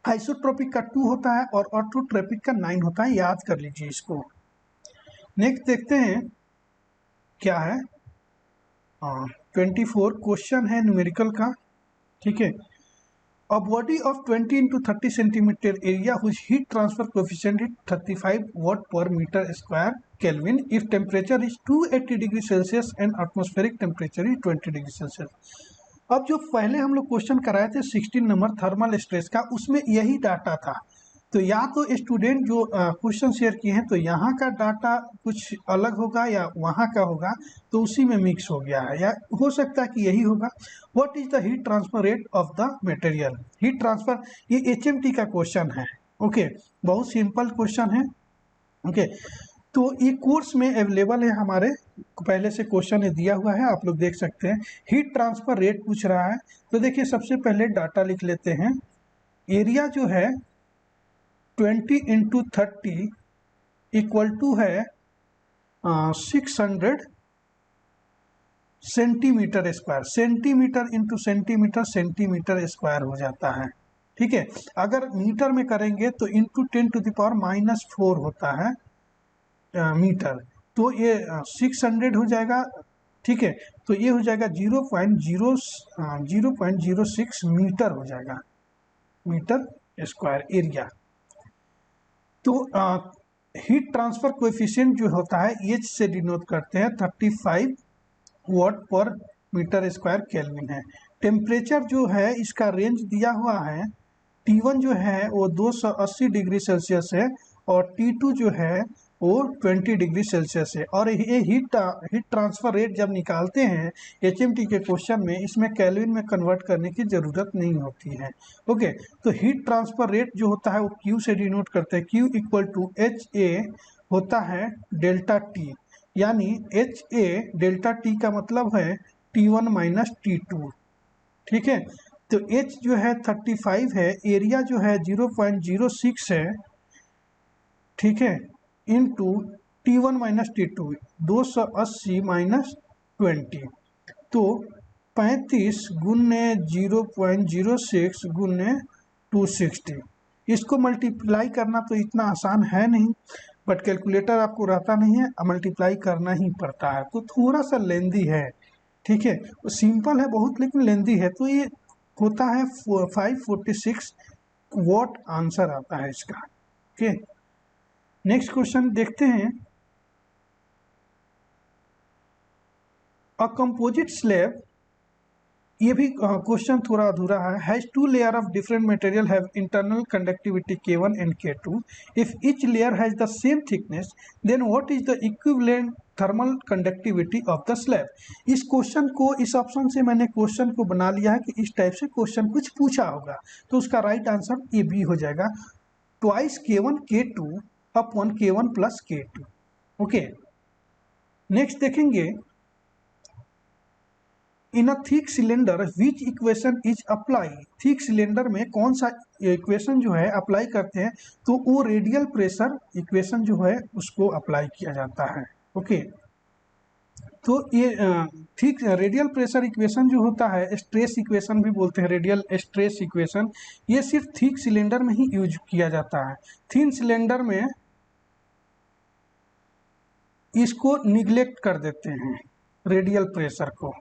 आइसोट्रोपिक का 2 होता है, और ऑटोट्रोपिक का 9 होता है, याद कर लीजिए इसको। नेक्स्ट देखते हैं क्या है, 24 क्वेश्चन है न्यूमेरिकल का। ठीक है, A body of 20 into 30 centimeter area whose heat transfer coefficient is 35 watt per meter square Kelvin if temperature is 280 degree Celsius and atmospheric temperature is 20 degree Celsius। अब जो पहले हम लोग क्वेश्चन कराए थे 16 नंबर थर्मल स्ट्रेस का, उसमें यही डाटा था। तो या तो स्टूडेंट जो क्वेश्चन शेयर किए हैं तो यहाँ का डाटा कुछ अलग होगा या वहाँ का होगा, तो उसी में मिक्स हो गया है, या हो सकता है कि यही होगा। What is the heat transfer rate of the material, heat transfer, ये HMT का क्वेश्चन है। ओके, बहुत सिंपल क्वेश्चन है। ओके, तो ये कोर्स में अवेलेबल है हमारे, पहले से क्वेश्चन दिया हुआ है, आप लोग देख सकते हैं। हीट ट्रांसफर रेट पूछ रहा है, तो देखिए सबसे पहले डाटा लिख लेते हैं। एरिया जो है 20 into 30 इक्वल टू है 600 centimetre square, centimetre into centimetre, centimetre square हो जाता है। ठीक है, अगर मीटर में करेंगे तो इंटू 10⁻⁻⁴ होता है मीटर, तो ये 600 हो जाएगा। ठीक है, तो ये हो जाएगा 0.06 मीटर हो जाएगा, मीटर स्क्वायर एरिया। तो हीट ट्रांसफर कोएफिशिएंट जो होता है H से डिनोट करते हैं, 35 वाट पर मीटर स्क्वायर केल्विन है। टेम्परेचर जो है इसका रेंज दिया हुआ है, T1 जो है वो 280 डिग्री सेल्सियस है, और T2 जो है वो 20 डिग्री सेल्सियस है। और ये हीट ट्रांसफर रेट जब निकालते हैं HMT के क्वेश्चन में, इसमें केल्विन में कन्वर्ट करने की ज़रूरत नहीं होती है। ओके, तो हीट ट्रांसफर रेट जो होता है वो Q से डिनोट करते हैं, Q इक्वल टू HA होता है डेल्टा टी, यानी एच ए डेल्टा टी का मतलब है T1 माइनस T2। ठीक है, तो H जो है 35 है, एरिया जो है 0.06 है, ठीक है, into T1 minus T2 280 minus 20, तो 35 गुने 0.06 गुने 260। इसको मल्टीप्लाई करना तो इतना आसान है नहीं, बट कैलकुलेटर आपको रहता नहीं है, मल्टीप्लाई करना ही पड़ता है, तो थोड़ा सा लेंदी है। ठीक है, वो सिंपल है बहुत लेकिन लेंदी है। तो ये होता है 546 वॉट आंसर आता है इसका। ओके, नेक्स्ट क्वेश्चन देखते हैं। अ कंपोजिट स्लैब, ये भी क्वेश्चन थोड़ा अधूरा है। Has two layer of different material have internal conductivity K1 and K2। If each layer has the same thickness then what is the equivalent thermal conductivity of the slab. इस question को, इस option से मैंने question को बना लिया है कि इस टाइप से क्वेश्चन कुछ पूछा होगा, तो उसका राइट आंसर ए बी हो जाएगा, twice K1 K2 upon K1 plus K2। Okay, next देखेंगे। In a thick cylinder which equation is apply. Thick cylinder में कौन सा इक्वेशन जो है अप्लाई करते हैं, तो वो रेडियल प्रेशर इक्वेशन जो है उसको अप्लाई किया जाता है। ओके, तो ये थिक रेडियल प्रेशर इक्वेशन जो होता है, स्ट्रेस इक्वेशन भी बोलते हैं, रेडियल स्ट्रेस इक्वेशन, ये सिर्फ थिक सिलेंडर में ही यूज किया जाता है। थिन सिलेंडर में इसको निग्लेक्ट कर देते हैं, रेडियल प्रेशर को।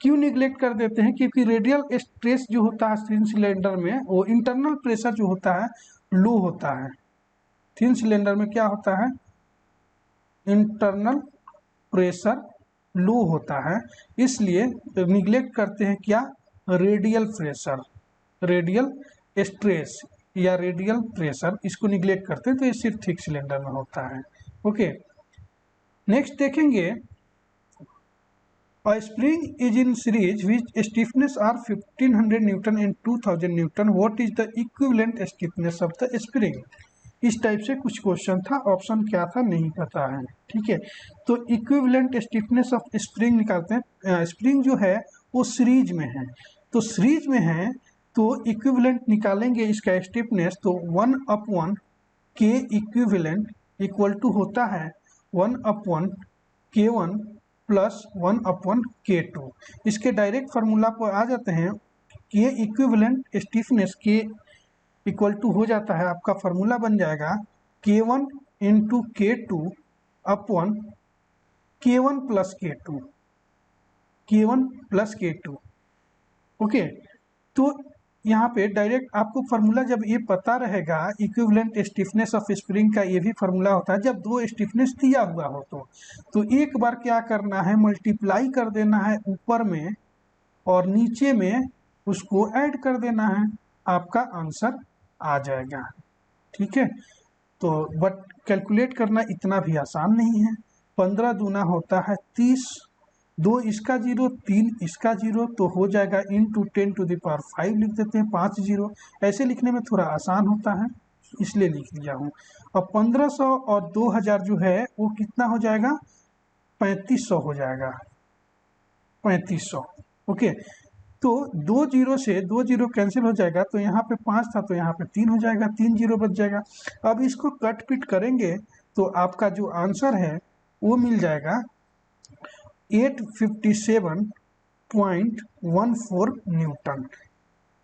क्यों निग्लेक्ट कर देते हैं? क्योंकि रेडियल स्ट्रेस जो होता है थिन सिलेंडर में, वो इंटरनल प्रेशर जो होता है लो होता है। थिन सिलेंडर में क्या होता है? इंटरनल प्रेशर लो होता है, इसलिए निग्लेक्ट करते हैं क्या? रेडियल प्रेशर, रेडियल स्ट्रेस या रेडियल प्रेशर, इसको निग्लेक्ट करते हैं, तो ये सिर्फ थिक सिलेंडर में होता है। ओके, नेक्स्ट देखेंगे। A spring is in series which stiffness are 1500 Newton and 2000 Newton. What is the equivalent stiffness of the spring? इस टाइप से कुछ क्वेश्चन था, ऑप्शन क्या था नहीं पता है। ठीक है, तो इक्विवेलेंट स्टिफनेस ऑफ स्प्रिंग निकालते हैं। स्प्रिंग जो है वो सीरीज में है, तो सीरीज में है तो इक्विवेलेंट निकालेंगे इसका स्टिफनेस, तो 1/1 के इक्विवेलेंट इक्वल टू होता है 1/K1 प्लस 1/K2। इसके डायरेक्ट फार्मूला पर आ जाते हैं। के इक्विवेलेंट स्टिफनेस के इक्वल टू हो जाता है, आपका फार्मूला बन जाएगा K1 into K2 upon K1 plus K2, K1 plus K2। Okay, तो यहाँ पे डायरेक्ट आपको फार्मूला जब ये पता रहेगा, इक्विवेलेंट स्टिफनेस ऑफ स्प्रिंग का ये भी फार्मूला होता है जब दो स्टिफनेस दिया हुआ हो, तो एक बार क्या करना है, मल्टीप्लाई कर देना है ऊपर में और नीचे में उसको ऐड कर देना है, आपका आंसर आ जाएगा। ठीक है, तो बट कैलकुलेट करना इतना भी आसान नहीं है। 15 दूना होता है 30, 2 इसका 0, 3 इसका 0, तो हो जाएगा इंटू 10⁵ लिख देते हैं, 5 0। ऐसे लिखने में थोड़ा आसान होता है, इसलिए लिख लिया हूँ। अब 1500 और 2000 जो है वो कितना हो जाएगा? 3500 हो जाएगा, 3500। ओके, तो 2 0 से 2 0 कैंसिल हो जाएगा, तो यहाँ पे 5 था तो यहाँ पे 3 हो जाएगा, 3 0 बच जाएगा। अब इसको कट पिट करेंगे तो आपका जो आंसर है वो मिल जाएगा 857.14 न्यूटन।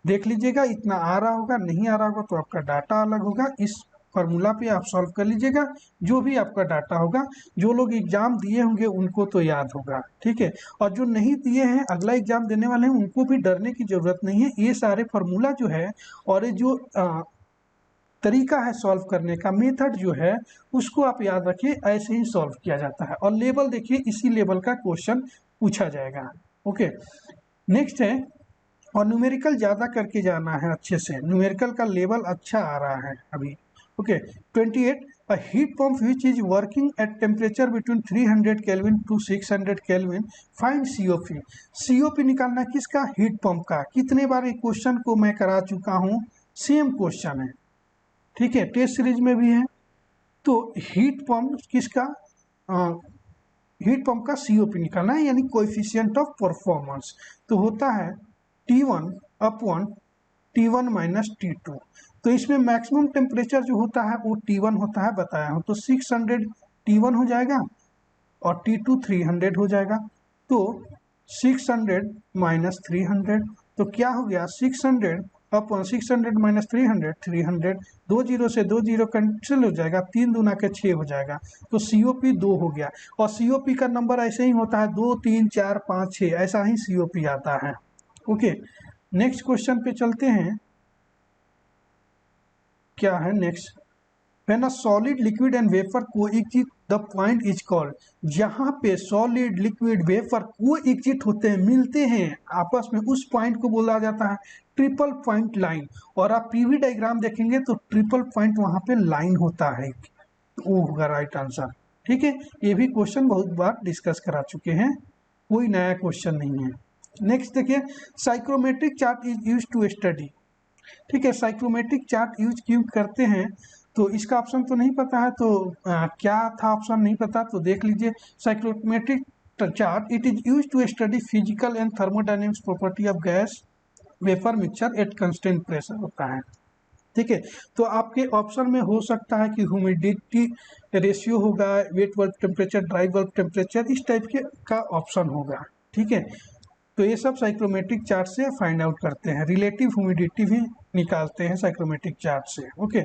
देख लीजिएगा, इतना आ रहा होगा, नहीं आ रहा होगा तो आपका डाटा अलग होगा। इस फार्मूला पे आप सॉल्व कर लीजिएगा, जो भी आपका डाटा होगा। जो लोग एग्जाम दिए होंगे उनको तो याद होगा, ठीक है, और जो नहीं दिए हैं, अगला एग्जाम देने वाले हैं, उनको भी डरने की जरूरत नहीं है। ये सारे फार्मूला जो है और ये जो तरीका है सॉल्व करने का, मेथड जो है, उसको आप याद रखिए, ऐसे ही सॉल्व किया जाता है। और लेवल देखिए, इसी लेवल का क्वेश्चन पूछा जाएगा। ओके, नेक्स्ट है, और न्यूमेरिकल ज़्यादा करके जाना है अच्छे से, न्यूमेरिकल का लेवल अच्छा आ रहा है अभी। Okay, 28, a heat pump which is working at temperature between 300 kelvin to 600 kelvin, find COP। COP निकालना किसका? हीट पंप का। कितने बार एक क्वेश्चन को मैं करा चुका हूँ, सेम क्वेश्चन है, ठीक है, टेस्ट सीरीज में भी है, तो हीट पंप किसका, हीट पंप का COP निकालना है, यानी कोएफिशिएंट ऑफ परफॉर्मेंस। तो होता है T1 upon T1 minus T2। तो इसमें मैक्सिमम टेम्परेचर जो होता है वो T1 होता है, बताया हूँ। तो 600 T1 हो जाएगा और T2 300 हो जाएगा। तो 600 माइनस 300, तो क्या हो गया 600 अपॉन 600 माइनस 300, 300, 2 जीरो से 2 जीरो कैंसिल हो जाएगा, 3 दूना के 6 हो जाएगा। तो COP 2 हो गया। और COP का नंबर ऐसे ही होता है 2 3 4 5 6, ऐसा ही COP आता है। ओके, नेक्स्ट क्वेश्चन पे चलते हैं। क्या है next, when a solid liquid and vapour coexist the point is called. जहां पे सॉलिड लिक्विड वेपर कोएक्सिस्ट होते हैं, मिलते हैं आपस में, उस पॉइंट को बोला जाता है ट्रिपल पॉइंट लाइन। और आप PV डायग्राम देखेंगे तो ट्रिपल पॉइंट वहां पे लाइन होता है, वो होगा राइट आंसर। ठीक है, ये भी क्वेश्चन बहुत बार डिस्कस करा चुके हैं, कोई नया क्वेश्चन नहीं है। नेक्स्ट देखिए, psychrometric chart is use to study. ठीक है, साइक्रोमेट्रिक चार्ट यूज क्यों करते हैं, तो इसका ऑप्शन तो नहीं पता है, तो क्या था ऑप्शन नहीं पता, तो देख लीजिए। Psychrometric chart it is use to study physical and thermodynamics property of gas vapour mixture at constant pressure होता है। ठीक है, तो आपके ऑप्शन में हो सकता है कि ह्यूमिडिटी रेशियो होगा, wet bulb temperature, dry bulb temperature, इस टाइप के का ऑप्शन होगा। ठीक है, तो ये सब साइक्रोमेट्रिक चार्ट से फाइंड आउट करते हैं। रिलेटिव ह्यूमिडिटी भी निकालते हैं साइक्रोमेट्रिक चार्ट से। ओके,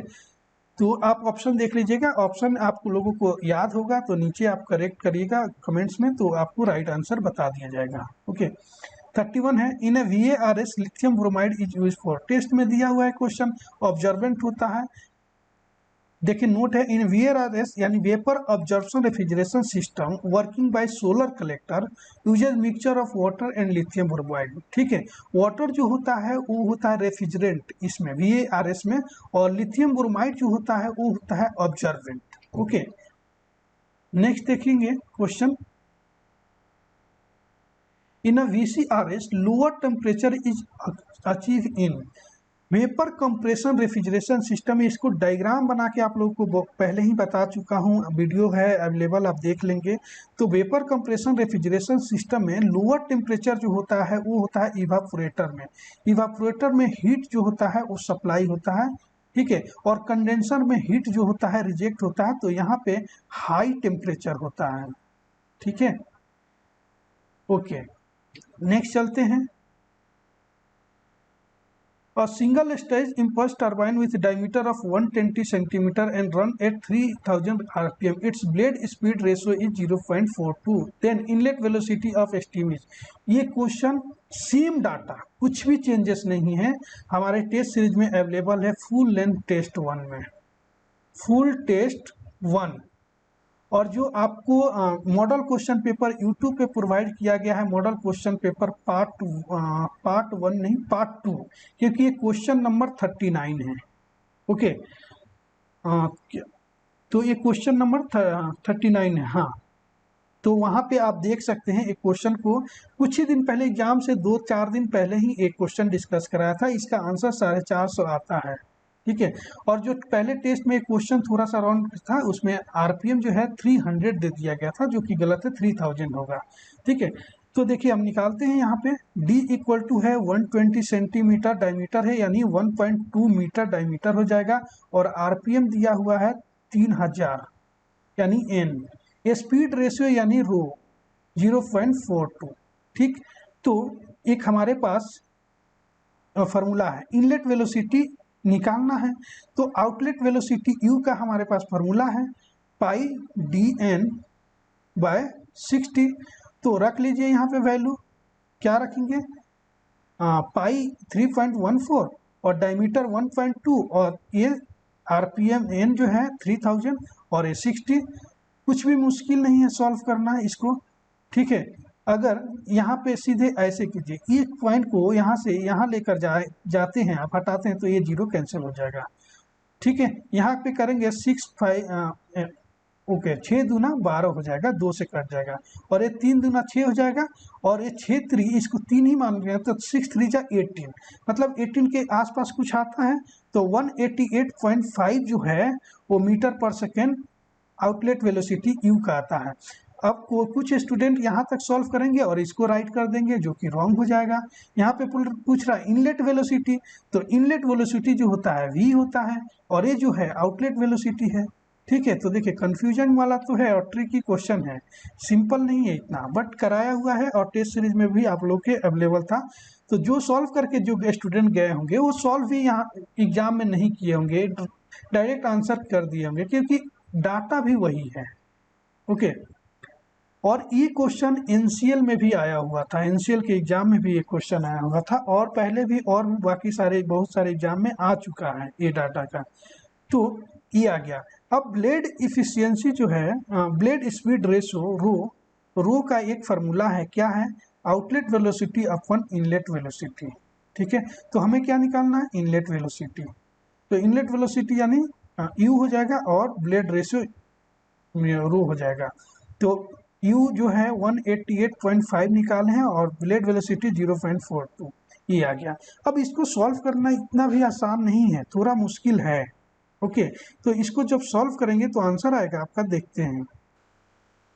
तो आप ऑप्शन देख लीजिएगा, ऑप्शन आप लोगों को याद होगा तो नीचे आप करेक्ट करिएगा कमेंट्स में, तो आपको राइट आंसर बता दिया जाएगा। ओके, 31 है, in a VARS lithium bromide is use for. Test में दिया हुआ है क्वेश्चन, ऑब्जर्वेंट होता है। देखिए नोट है, इन VARS यानी vapour observation refrigeration system working by solar collector uses mixture of water and lithium bromide. ठीक है, वाटर जो होता है वो होता है रेफ्रिजरेंट इसमें VARS में, और लिथियम ब्रोमाइड जो होता है वो होता है ऑब्जर्वेंट। ओके, नेक्स्ट देखेंगे question, in a VCRS lower temperature is achieve in vapour compression refrigeration system. इसको डायग्राम बना के आप लोगों को पहले ही बता चुका हूँ, वीडियो है अवेलेबल, आप देख लेंगे। तो वेपर कंप्रेशन रेफ्रिजरेशन सिस्टम में लोअर टेम्परेचर जो होता है वो होता है इवापोरेटर में। इवापोरेटर में हीट जो होता है वो सप्लाई होता है। ठीक है, और कंडेंसर में हीट जो होता है रिजेक्ट होता है। तो यहाँ पे हाई टेम्परेचर होता है। ठीक है, ओके, नेक्स्ट चलते हैं। A single stage impulse turbine with diameter of 120 cm and run at 3000 rpm. Its blade speed ratio is 0.42. Then inlet velocity of steam is। ये क्वेश्चन सेम डाटा, कुछ भी changes नहीं है, हमारे टेस्ट सीरीज में available है full length test 1 में, full test 1। और जो आपको मॉडल क्वेश्चन पेपर यूट्यूब पे प्रोवाइड किया गया है, मॉडल क्वेश्चन पेपर पार्ट 1 नहीं, पार्ट 2, क्योंकि ये क्वेश्चन नंबर 39 है। ओके, तो ये क्वेश्चन नंबर 39 है। हाँ, तो वहाँ पे आप देख सकते हैं एक क्वेश्चन को कुछ ही दिन पहले, एग्जाम से 2-4 दिन पहले ही एक क्वेश्चन डिस्कस कराया था, इसका आंसर 450 आता है। ठीक है, और जो पहले टेस्ट में क्वेश्चन थोड़ा सा राउंड था, उसमें RPM जो है 300 दे दिया गया था, जो कि गलत है, 3000 होगा। ठीक है, तो देखिए हम निकालते हैं यहाँ पे, D इक्वल टू है 120 सेंटीमीटर डायमीटर है, यानी 1.2 मीटर डायमीटर हो जाएगा, और RPM दिया हुआ है 3000 यानी N, स्पीड रेशियो यानी रो 0.42। ठीक, तो एक हमारे पास फॉर्मूला है, इनलेट वेलोसिटी निकालना है, तो आउटलेट वेलोसिटी U का हमारे पास फॉर्मूला है पाई DN बाय 60। तो रख लीजिए यहाँ पे वैल्यू, क्या रखेंगे, पाई 3.14 और डायमीटर 1.2, और ये RPM N जो है 3000 और ये 60। कुछ भी मुश्किल नहीं है सॉल्व करना है इसको। ठीक है, अगर यहाँ पे सीधे ऐसे कीजिए, एक पॉइंट को यहाँ से यहाँ लेकर जाते हैं आप, हटाते हैं तो ये 0 कैंसिल हो जाएगा। ठीक है, यहाँ पे करेंगे 6 ओके, 6 दूना 12 हो जाएगा, 2 से कट जाएगा, और ये 3 दूना 6 हो जाएगा, और ये 6 3, इसको 3 ही मान लिया तो 6 3 जा 18, मतलब 18 के आसपास कुछ आता है। तो 188.5 जो है वो मीटर पर सेकेंड आउटलेट वेलोसिटी यू का आता है। अब कुछ स्टूडेंट यहाँ तक सॉल्व करेंगे और इसको राइट कर देंगे, जो कि रॉन्ग हो जाएगा। यहाँ पे पूछ रहा है इनलेट वेलोसिटी, तो इनलेट वेलोसिटी जो होता है v होता है, और ये जो है आउटलेट वेलोसिटी है। ठीक है, तो देखिए कंफ्यूजन वाला तो है और ट्रिकी क्वेश्चन है, सिंपल नहीं है इतना, बट कराया हुआ है और टेस्ट सीरीज में भी आप लोग के अवेलेबल था। तो जो सॉल्व करके जो स्टूडेंट गए होंगे वो सॉल्व भी यहाँ एग्जाम में नहीं किए होंगे, डायरेक्ट आंसर कर दिए होंगे, क्योंकि डाटा भी वही है। ओके, और ये क्वेश्चन एनसीएल में भी आया हुआ था, एनसीएल के एग्जाम में भी ये क्वेश्चन आया हुआ था, और पहले भी और बाकी सारे बहुत सारे एग्जाम में आ चुका है ये डाटा का। तो ये आ गया। अब ब्लेड इफिशियंसी जो है, ब्लेड स्पीड रेशो रो का एक फार्मूला है, क्या है, outlet velocity upon inlet velocity. ठीक है, तो हमें क्या निकालना है, इनलेट वेलोसिटी। तो इनलेट वेलोसिटी यानी यू हो जाएगा और ब्लेड रेशियो रो हो जाएगा। तो यू जो है 188.5 निकाले हैं और ब्लेड वेलोसिटी 0.42, ये आ गया। अब इसको सॉल्व करना इतना भी आसान नहीं है, थोड़ा मुश्किल है। ओके, तो इसको जब सॉल्व करेंगे तो आंसर आएगा आपका, देखते हैं।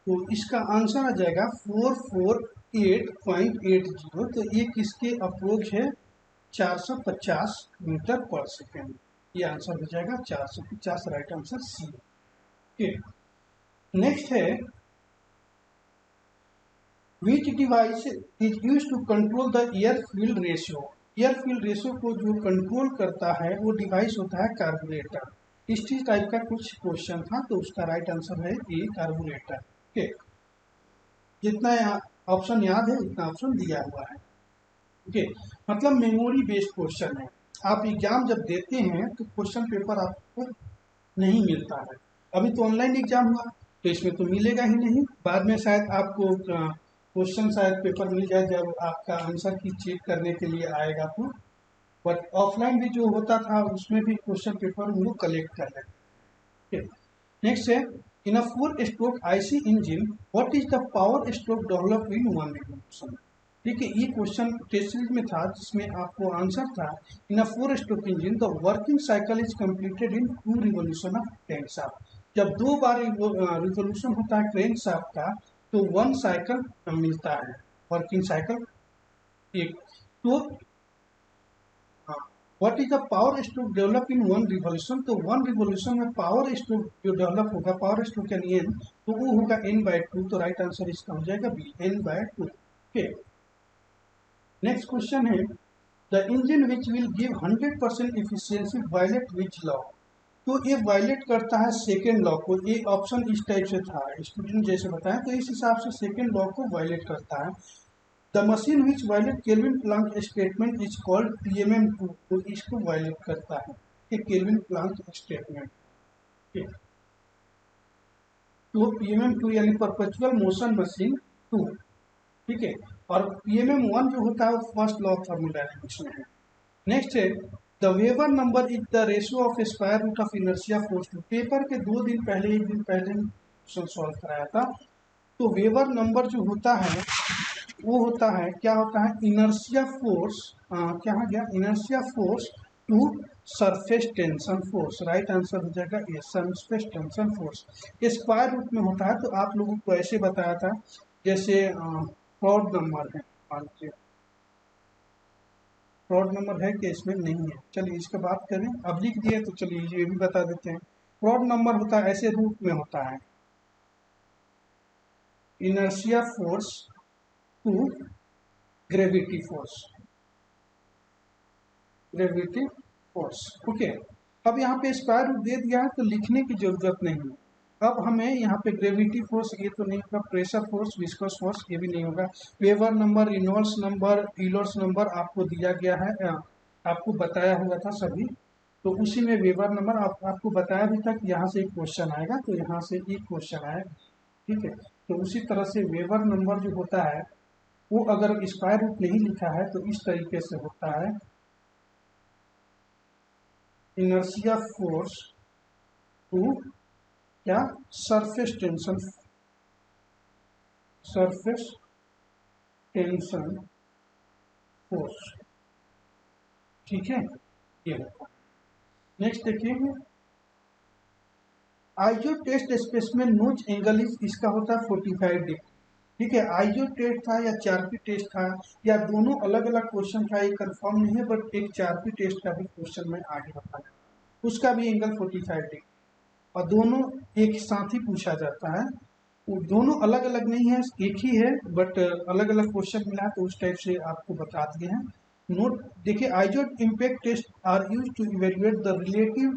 तो इसका आंसर आ जाएगा 448.80। तो ये किसके अप्रोच है, 450 मीटर पर सेकेंड। ये आंसर हो जाएगा 450, right answer C. Okay, next है, which device is use to control the air field ratio. Air field ratio को जो कंट्रोल करता है वो डिवाइस होता है कार्बोरेटर। इस चीज टाइप का कुछ क्वेश्चन था, तो उसका राइट आंसर है ए, कार्बोरेटर। ओके, जितना ऑप्शन याद है उतना ऑप्शन दिया हुआ है। ओके, मतलब मेमोरी बेस्ड क्वेश्चन है। आप एग्जाम जब देते हैं तो क्वेश्चन पेपर आपको नहीं मिलता है। अभी तो ऑनलाइन एग्जाम हुआ तो इसमें तो मिलेगा ही नहीं, बाद में शायद आपको क्वेश्चन शायद पेपर मिल जाए जब आपका आंसर की चेक करने के लिए आएगा तो। बट ऑफलाइन भी जो होता था उसमें भी क्वेश्चन पेपर वो कलेक्ट कर लेते। नेक्स्ट है, इन अ 4 stroke IC engine what is the power stroke develop in 1 revolution. ठीक है, ये क्वेश्चन टेस्ट सीरीज में था जिसमें आपको आंसर था, इन अ 4 stroke engine the working cycle is completed in 2 revolution of crankshaft. जब 2 बार रिवॉल्यूशन होता है क्रैंकशाफ्ट का तो 1 साइकिल मिलता है, वर्किंग साइकिल एक। तो what is the power stroke develop in 1 revolution, तो 1 रिवॉल्यूशन में पावर स्ट्रोक जो डेवलप होगा, पावर स्ट्रोक यानी एन, तो वो होगा n/2। तो राइट आंसर इसका हो जाएगा B, n/2। Okay, next question है, the engine which will give 100% efficiency violate which law. तो ये वायलेट करता है सेकेंड लॉ को। ये ऑप्शन इस टाइप से था, स्टूडेंट जैसे बताया, तो इस हिसाब से सेकेंड लॉ को वायलेट करता है। The machine which violate Kelvin Planck statement is called PMM2। तो इसको वायलेट करता है कि केल्विन प्लांक स्टेटमेंट। तो PMM2 यानी परपेचुअल मोशन मशीन 2। ठीक है, और PMM1 जो होता है वो फर्स्ट लॉ ऑफ थर्मोडायनेमिक्स में है। नेक्स्ट है, the Weber number is the ratio of square root of inertia force to. Paper के 2 दिन पहले, 1 दिन पहले क्वेश्चन सॉल्व कराया था। तो वेबर नंबर जो होता है वो होता है, क्या होता है, इनर्शिया फोर्स, क्या गया, inertia force to surface tension force. Right answer हो जाएगा ये, surface tension force. Square root में होता है। तो आप लोगों को ऐसे बताया था, जैसे फ्रॉड नंबर है, मान लीजिए फ्रॉड नंबर है कि इसमें नहीं है, चलिए इसका बात करें। अब लिख दिए तो चलिए ये भी बता देते हैं। फ्रॉड नंबर होता है, ऐसे रूट में होता है, inertia force to gravity force, gravity force. Okay, अब यहाँ पे स्क्वायर रूट दे दिया है तो लिखने की जरूरत नहीं है। अब हमें यहाँ पे ग्रेविटी फोर्स ये तो नहीं होगा, प्रेशर फोर्स, विस्कस फोर्स ये भी नहीं होगा। Weber number, Reynolds number, Euler's number आपको दिया गया है, आपको बताया हुआ था सभी। तो उसी में वेबर नंबर आपको बताया भी था कि यहाँ से एक क्वेश्चन आएगा, तो यहाँ से एक क्वेश्चन आएगा। ठीक है, तो उसी तरह से वेबर नंबर जो होता है वो अगर स्क्वायर रूट नहीं लिखा है तो इस तरीके से होता है, इनर्शिया फोर्स टू क्या, surface tension, surface tension force. ठीक है, ये होता है। नेक्स्ट देखिए, आइजो टेस्ट स्पेसिमेन नोच एंगल इज इसका होता है 45 डिग्री। ठीक है, आइजो टेस्ट था या चारपी टेस्ट था या दोनों अलग अलग क्वेश्चन था, ये कंफर्म नहीं है, बट एक चारपी टेस्ट का भी क्वेश्चन मैं आगे बताऊंगा, उसका भी एंगल 45 डिग्री, और दोनों एक साथ ही पूछा जाता है। वो दोनों अलग अलग नहीं है, एक ही है, बट अलग अलग क्वेश्चन मिला तो उस टाइप से आपको बता दिए हैं। नोट देखिए, Izod impact test are use to evaluate the relative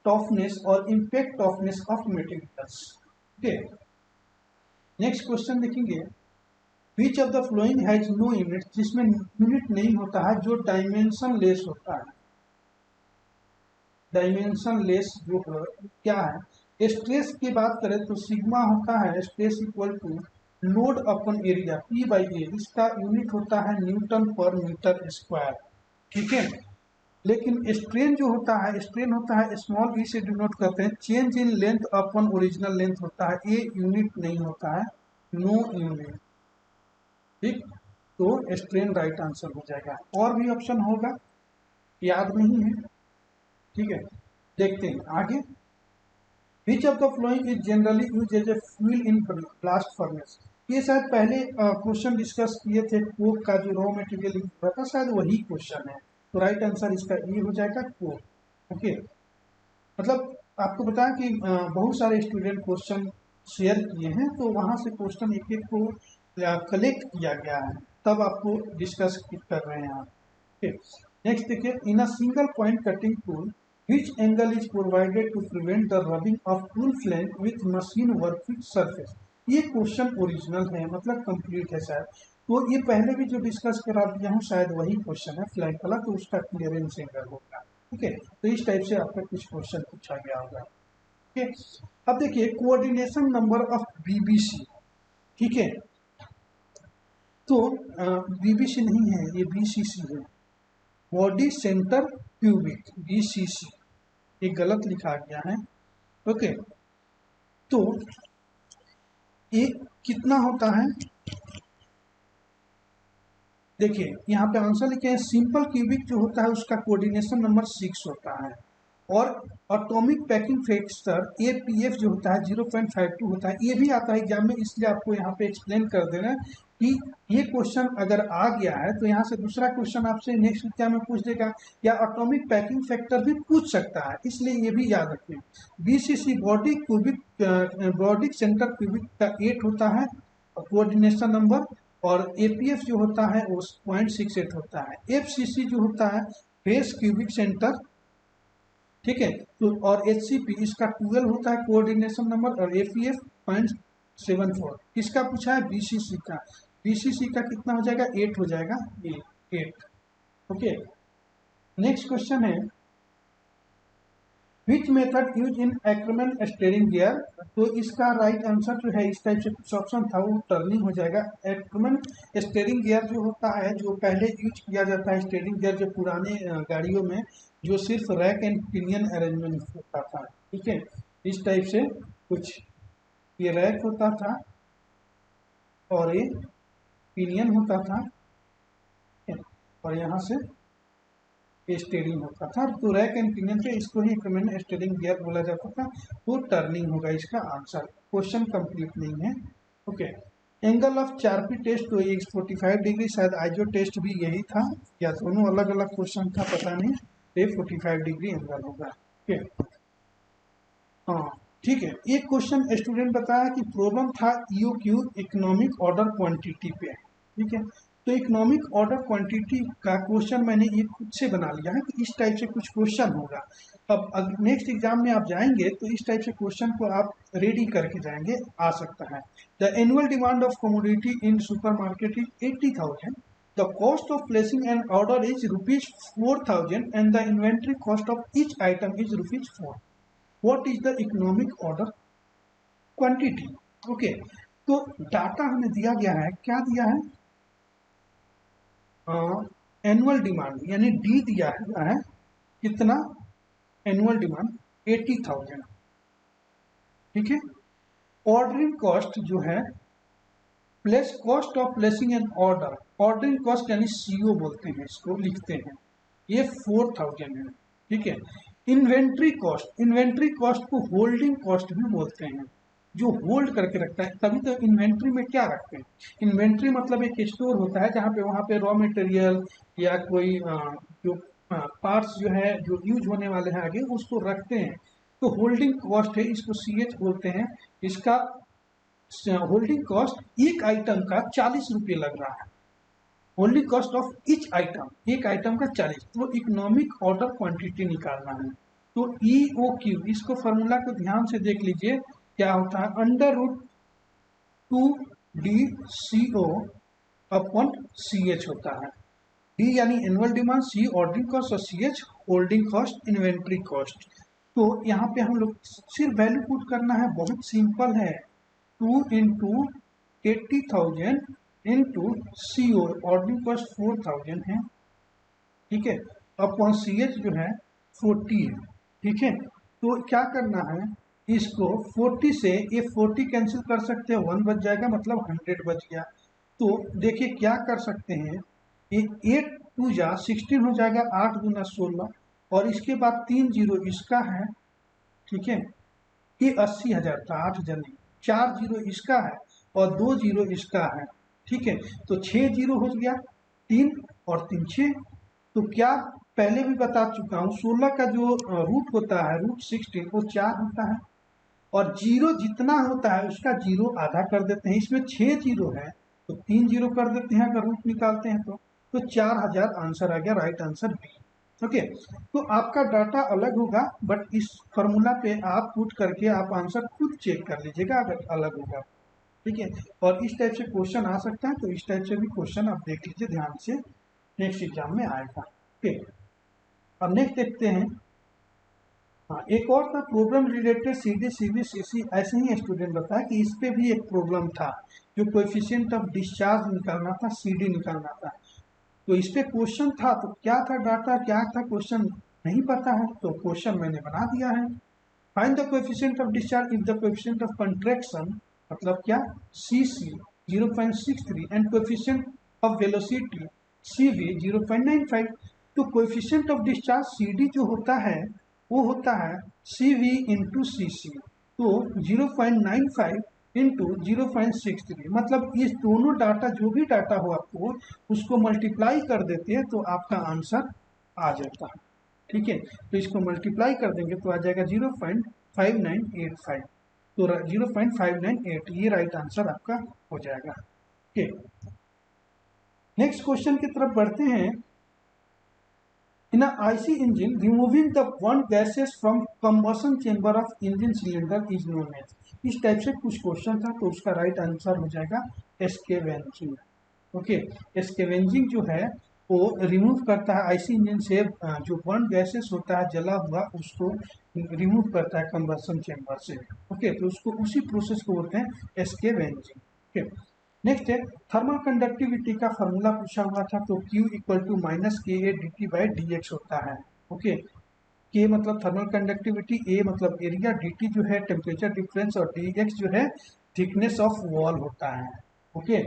toughness और impact toughness of materials. Okay, next question देखेंगे, which of the flowing has no unit, जिसमें यूनिट नहीं होता है, जो डायमेंशन लेस होता है। डायमेंशन लेस जो क्या है, स्ट्रेस की बात करें तो सिग्मा होता है stress equal to load upon area P by A, इसका यूनिट होता है न्यूटन पर मीटर स्क्वायर। ठीक है, लेकिन स्ट्रेन जो होता है, स्ट्रेन होता है स्मॉल ई से डिनोट करते हैं, change in length upon original length होता है, ए यूनिट नहीं होता है, नो यूनिट। ठीक, तो स्ट्रेन राइट आंसर हो जाएगा। और भी ऑप्शन होगा, याद नहीं है। ठीक है, देखते हैं आगे। Which of the following is generally use as a fuel in blast furnace, ये शायद पहले क्वेश्चन डिस्कस किए थे, कोक का जो रॉ मटेरियल यूज हुआ था, शायद वही क्वेश्चन है, तो राइट आंसर इसका ये हो जाएगा कोक। ओके, मतलब आपको बताया कि बहुत सारे स्टूडेंट क्वेश्चन शेयर किए हैं, तो वहां से क्वेश्चन एक एक को कलेक्ट किया गया है, तब आपको डिस्कस कर रहे हैं आप। नेक्स्ट देखिए, in a single point cutting tool which angle is provided to prevent the rubbing of tool flank with machine workpiece surface। ये क्वेश्चन ओरिजिनल है, मतलब कंप्लीट है शायद, तो ये पहले भी जो डिस्कस करा दिया हूँ शायद वही क्वेश्चन है फ्लैंक वाला, तो उसका क्लियरेंस एंगल होगा। ठीक है, तो इस टाइप से आपका कुछ क्वेश्चन पूछा गया होगा। ठीक है, अब देखिए कोऑर्डिनेशन नंबर ऑफ बीबीसी। ठीक है, तो बीबीसी नहीं है, ये बीसीसी है, बॉडी सेंटर क्यूबिक, बीसीसी, ये गलत लिखा गया है। ओके, तो ये कितना होता है, देखिए यहाँ पे आंसर लिखे हैं, सिंपल क्यूबिक जो होता है उसका कोऑर्डिनेशन नंबर 6 होता है, और एटॉमिक पैकिंग फैक्टर एपीएफ जो होता है 0.52 होता है। ये भी आता है एग्जाम में, इसलिए आपको यहाँ पे एक्सप्लेन कर देना कि ये क्वेश्चन अगर आ गया है तो यहाँ से दूसरा क्वेश्चन आपसे नेक्स्ट एग्जाम में पूछ देगा, या एटॉमिक पैकिंग फैक्टर भी पूछ सकता है, इसलिए ये भी याद रखें। BCC body cubic, body centre cubic का 8 होता है कोऑर्डिनेशन नंबर, और एपीएफ जो होता है वो 0.68 होता है। एफसीसी जो होता है फेस क्यूबिक सेंटर, ठीक है, तो और एचसीपी इसका 12 होता है कोऑर्डिनेशन नंबर, और एपीएफ 0.74। किसका पूछा है, बीसीसी का, बीसीसी का कितना हो जाएगा, 8 हो जाएगा, ये 8। ओके, नेक्स्ट क्वेश्चन है, which method use in Ackerman steering gear, तो इसका राइट आंसर जो है, इस टाइप से कुछ ऑप्शन था वो टर्निंग हो जाएगा। एक्रोमैन स्टीयरिंग गियर जो होता है, जो पहले यूज किया जाता है स्टीयरिंग गियर जो पुराने गाड़ियों में, जो सिर्फ रैक एंड पिनियन अरेंजमेंट होता था। ठीक है, इस टाइप से कुछ, ये रैक होता था और ये पिनियन होता था, और यहाँ से स्टीयरिंग होता था, तो रैक एंड पिनियन पे इसको ही एक्रोमैन स्टीयरिंग गियर बोला जाता था, तो टर्निंग होगा इसका आंसर। क्वेश्चन कंप्लीट नहीं है। ओके, एंगल ऑफ चारपी टेस्ट तो ये 45 डिग्री, शायद आइजो टेस्ट भी यही था, या दोनों अलग अलग क्वेश्चन था पता नहीं, ये 45 डिग्री एंगल होगा। ओके, हाँ ठीक है, एक क्वेश्चन स्टूडेंट बताया कि प्रॉब्लम था ईओक्यू इकोनॉमिक ऑर्डर क्वांटिटी पे। ठीक है, तो इकोनॉमिक ऑर्डर क्वांटिटी का क्वेश्चन मैंने ये खुद से बना लिया है कि इस टाइप से कुछ क्वेश्चन होगा। अब नेक्स्ट एग्जाम में आप जाएंगे तो इस टाइप से क्वेश्चन को आप रेडी करके जाएंगे, आ सकता है। The annual demand of commodity in supermarket is 80,000। The cost of placing an order is ₹4,000 and the inventory cost of each item is ₹4। What is the economic order quantity. Okay, तो data हमें दिया गया है, क्या दिया है, annual demand यानी D दिया है, कितना, एनुअल डिमांड 80,000। ठीक है, ऑर्डरिंग कॉस्ट जो है plus cost of placing an order, ordering cost यानी सीओ बोलते हैं इसको, लिखते हैं, ये 4,000 है। ठीक है, इन्वेंट्री कॉस्ट को होल्डिंग कॉस्ट भी बोलते हैं, जो होल्ड करके रखता है। तभी तो इन्वेंट्री में क्या रखते हैं, इन्वेंट्री मतलब एक स्टोर होता है जहाँ पे वहाँ पे रॉ मटेरियल या कोई जो पार्ट्स जो है जो यूज होने वाले हैं आगे उसको रखते हैं। तो होल्डिंग कॉस्ट है, इसको CH बोलते हैं। इसका होल्डिंग कॉस्ट एक आइटम का 40 रुपये लग रहा है। Holding cost of each item, एक आइटम का 40, तो इकोनॉमिक ऑर्डर क्वांटिटी निकालना है। तो EOQ, इसको फॉर्मूला को ध्यान से देख लीजिए क्या होता है, √2DCO अपॉन CH होता है। D यानी annual demand, C ordering cost और CH holding cost, inventory cost. तो यहाँ पे हम लोग सिर्फ वैल्यू पुट करना है, बहुत सिंपल है। 2 into 80,000 into CO, ordering cost 4,000 है, ठीक है, अपॉन CH जो है 40 है, ठीक है। तो क्या करना है, इसको 40 से ये 40 कैंसिल कर सकते हैं, 1 बच जाएगा, मतलब 100 बच गया। तो देखिए क्या कर सकते हैं, ये 8 2 जा 16 हो जाएगा, 8 गुना 16, और इसके बाद 3 जीरो इसका है, ठीक है। ये 80,000 था, 8,000 नहीं, 4 जीरो इसका है और 2 जीरो इसका है, ठीक है। तो 6 जीरो हो गया, 3 और 3 6। तो क्या पहले भी बता चुका हूँ, 16 का जो रूट होता है, √16 वो 4 होता है, और जीरो जितना होता है उसका जीरो आधा कर देते हैं। इसमें 6 जीरो है तो 3 जीरो कर देते हैं अगर रूट निकालते हैं तो 4,000 आंसर आ गया, राइट आंसर बी। ओके, तो आपका डाटा अलग होगा, बट इस फॉर्मूला पे आप पुट करके आप आंसर खुद चेक कर लीजिएगा अगर अलग होगा, ठीक है। और इस टाइप से क्वेश्चन आ सकता है, तो इस टाइप से भी क्वेश्चन आप देख लीजिए ध्यान से, नेक्स्ट एग्जाम में आएगा। ओके, अब नेक्स्ट देखते हैं। हाँ, एक और था problem related CD CV CC, ऐसे ही स्टूडेंट बताया कि इस पे भी एक प्रॉब्लम था, जो कोएफिशिएंट ऑफ डिस्चार्ज निकालना था, CD निकालना था। तो इस पे क्वेश्चन था, तो क्या था डाटा, क्या था क्वेश्चन नहीं पता है, तो क्वेश्चन मैंने बना दिया है। Find the coefficient of discharge if the coefficient of contraction, मतलब क्या, CC 0.63 and coefficient of velocity CV 0.95। तो कोएफिशिएंट ऑफ डिस्चार्ज CD जो होता है वो होता है CV इंटू CC, तो 0.95 इंटू 0.63, मतलब इस दोनों डाटा, जो भी डाटा हो आपको उसको मल्टीप्लाई कर देते हैं तो आपका आंसर आ जाता है, ठीक है। तो इसको मल्टीप्लाई कर देंगे तो आ जाएगा 0.5985, तो 0.598, ये राइट आंसर आपका हो जाएगा। ओके, नेक्स्ट क्वेश्चन की तरफ बढ़ते हैं। In an IC engine, removing the burnt gases from combustion chamber of engine cylinder is known as, इस टाइप से कुछ क्वेश्चन था, तो उसका राइट आंसर हो जाएगा स्कैवेंजिंग। ओके, स्कैवेंजिंग जो है वो रिमूव करता है IC इंजन से जो बर्न गैसेस होता है जला हुआ, उसको रिमूव करता है कंबशन चेम्बर से। ओके, तो उसको उसी प्रोसेस को बोलते हैं स्कैवेंजिंग। ओके, नेक्स्ट है थर्मल कंडक्टिविटी का फॉर्मूला पूछा हुआ था, तो Q equal to -KA dt by dx होता है। ओके, K मतलब थर्मल कंडक्टिविटी, A मतलब एरिया, dt जो है टेम्परेचर डिफरेंस, और dx जो है थिकनेस ऑफ वॉल होता है। ओके,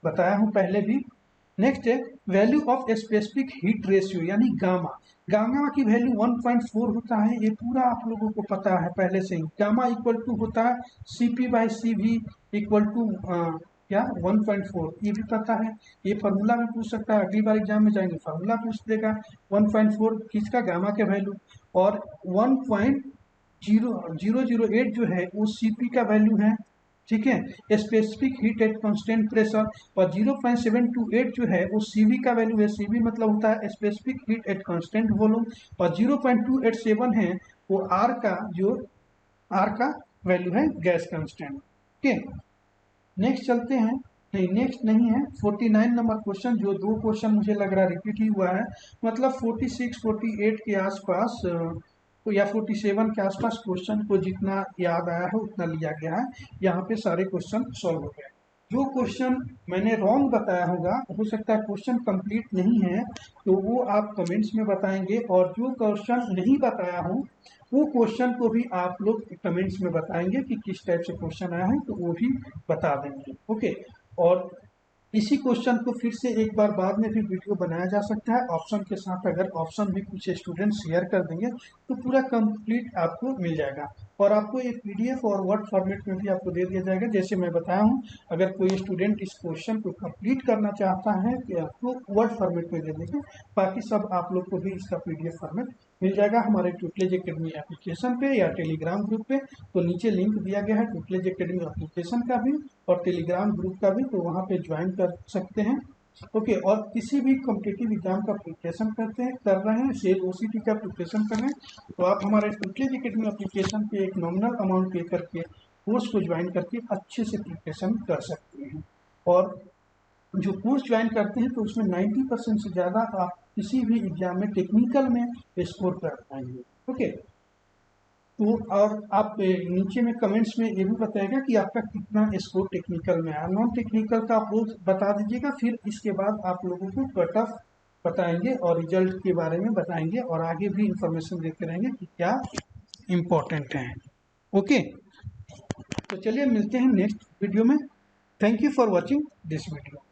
बताया हूँ पहले भी। नेक्स्ट है value of specific heat ratio यानी गामा। गामा की वैल्यू 1.4 होता है, ये पूरा आप लोगों को पता है पहले से ही। गामा इक्वल टू होता है CP/CV इक्वल टू क्या 1.4, ये भी पता है, ये फार्मूला भी पूछ सकता है, अगली बार एग्जाम में जाएंगे फार्मूला पूछ देगा। 1.4 किसका, गामा के वैल्यू, और 1.0008 जो है वो CP का वैल्यू है, ठीक है, specific heat at constant pressure. और 0.728 जो है वो CV का वैल्यू है, CV मतलब होता है specific heat at constant volume, और 0.287 है वो R का वैल्यू है गैस कांस्टेंट। ओके, नेक्स्ट चलते हैं, नहीं नेक्स्ट नहीं है, 49 नंबर क्वेश्चन, जो दो क्वेश्चन मुझे लग रहा है रिपीट ही हुआ है, मतलब 46 48 के आसपास तो या 47 के आसपास क्वेश्चन को जितना याद आया है उतना लिया गया है, यहाँ पे सारे क्वेश्चन सॉल्व हो गए। जो क्वेश्चन मैंने रॉन्ग बताया होगा, हो सकता है क्वेश्चन कंप्लीट नहीं है, तो वो आप कमेंट्स में बताएंगे, और जो क्वेश्चन नहीं बताया हूँ वो क्वेश्चन को भी आप लोग कमेंट्स में बताएंगे कि किस टाइप से क्वेश्चन आया है, तो वो भी बता देंगे। ओके, और इसी क्वेश्चन को फिर से एक बार बाद में भी वीडियो बनाया जा सकता है ऑप्शन के साथ। अगर ऑप्शन भी कुछ स्टूडेंट शेयर कर देंगे तो पूरा कंप्लीट आपको मिल जाएगा। और आपको एक पीडीएफ और वर्ड फॉर्मेट में भी आपको दे दिया जाएगा। जैसे मैं बताया हूँ, अगर कोई स्टूडेंट इस क्वेश्चन को कंप्लीट करना चाहता है कि आपको वर्ड फॉर्मेट में दे देंगे, बाकी सब आप लोग को भी इसका पीडीएफ फॉर्मेट मिल जाएगा हमारे ट्यूटलेज एकेडमी एप्लीकेशन पे या टेलीग्राम ग्रुप पे। तो नीचे लिंक दिया गया है ट्यूटलेज एकेडमी एप्लीकेशन का भी और टेलीग्राम ग्रुप का भी, तो वहाँ पे ज्वाइन कर सकते हैं। ओके, और किसी भी कॉम्पिटिटिव एग्जाम का प्रिपरेशन कर रहे हैं, सेल ओसीटी का प्रिपरेशन कर रहे हैं, तो आप हमारे ट्यूटलेज एकेडमी एप्लीकेशन पे एक नॉमिनल अमाउंट पे करके कोर्स को ज्वाइन करके अच्छे से प्रिपरेशन कर सकते हैं। और जो कोर्स ज्वाइन करते हैं तो उसमें 90% से ज़्यादा आप किसी भी एग्जाम में टेक्निकल में स्कोर कर पाएंगे। ओके, तो और आप नीचे में कमेंट्स में ये भी बताएगा कि आपका कितना स्कोर टेक्निकल में आया। नॉन टेक्निकल का आप लोग बता दीजिएगा, फिर इसके बाद आप लोगों को कट ऑफ बताएंगे और रिजल्ट के बारे में बताएंगे और आगे भी इंफॉर्मेशन देते रहेंगे कि क्या इम्पोर्टेंट है। ओके, तो चलिए मिलते हैं नेक्स्ट वीडियो में। Thank you for watching this video.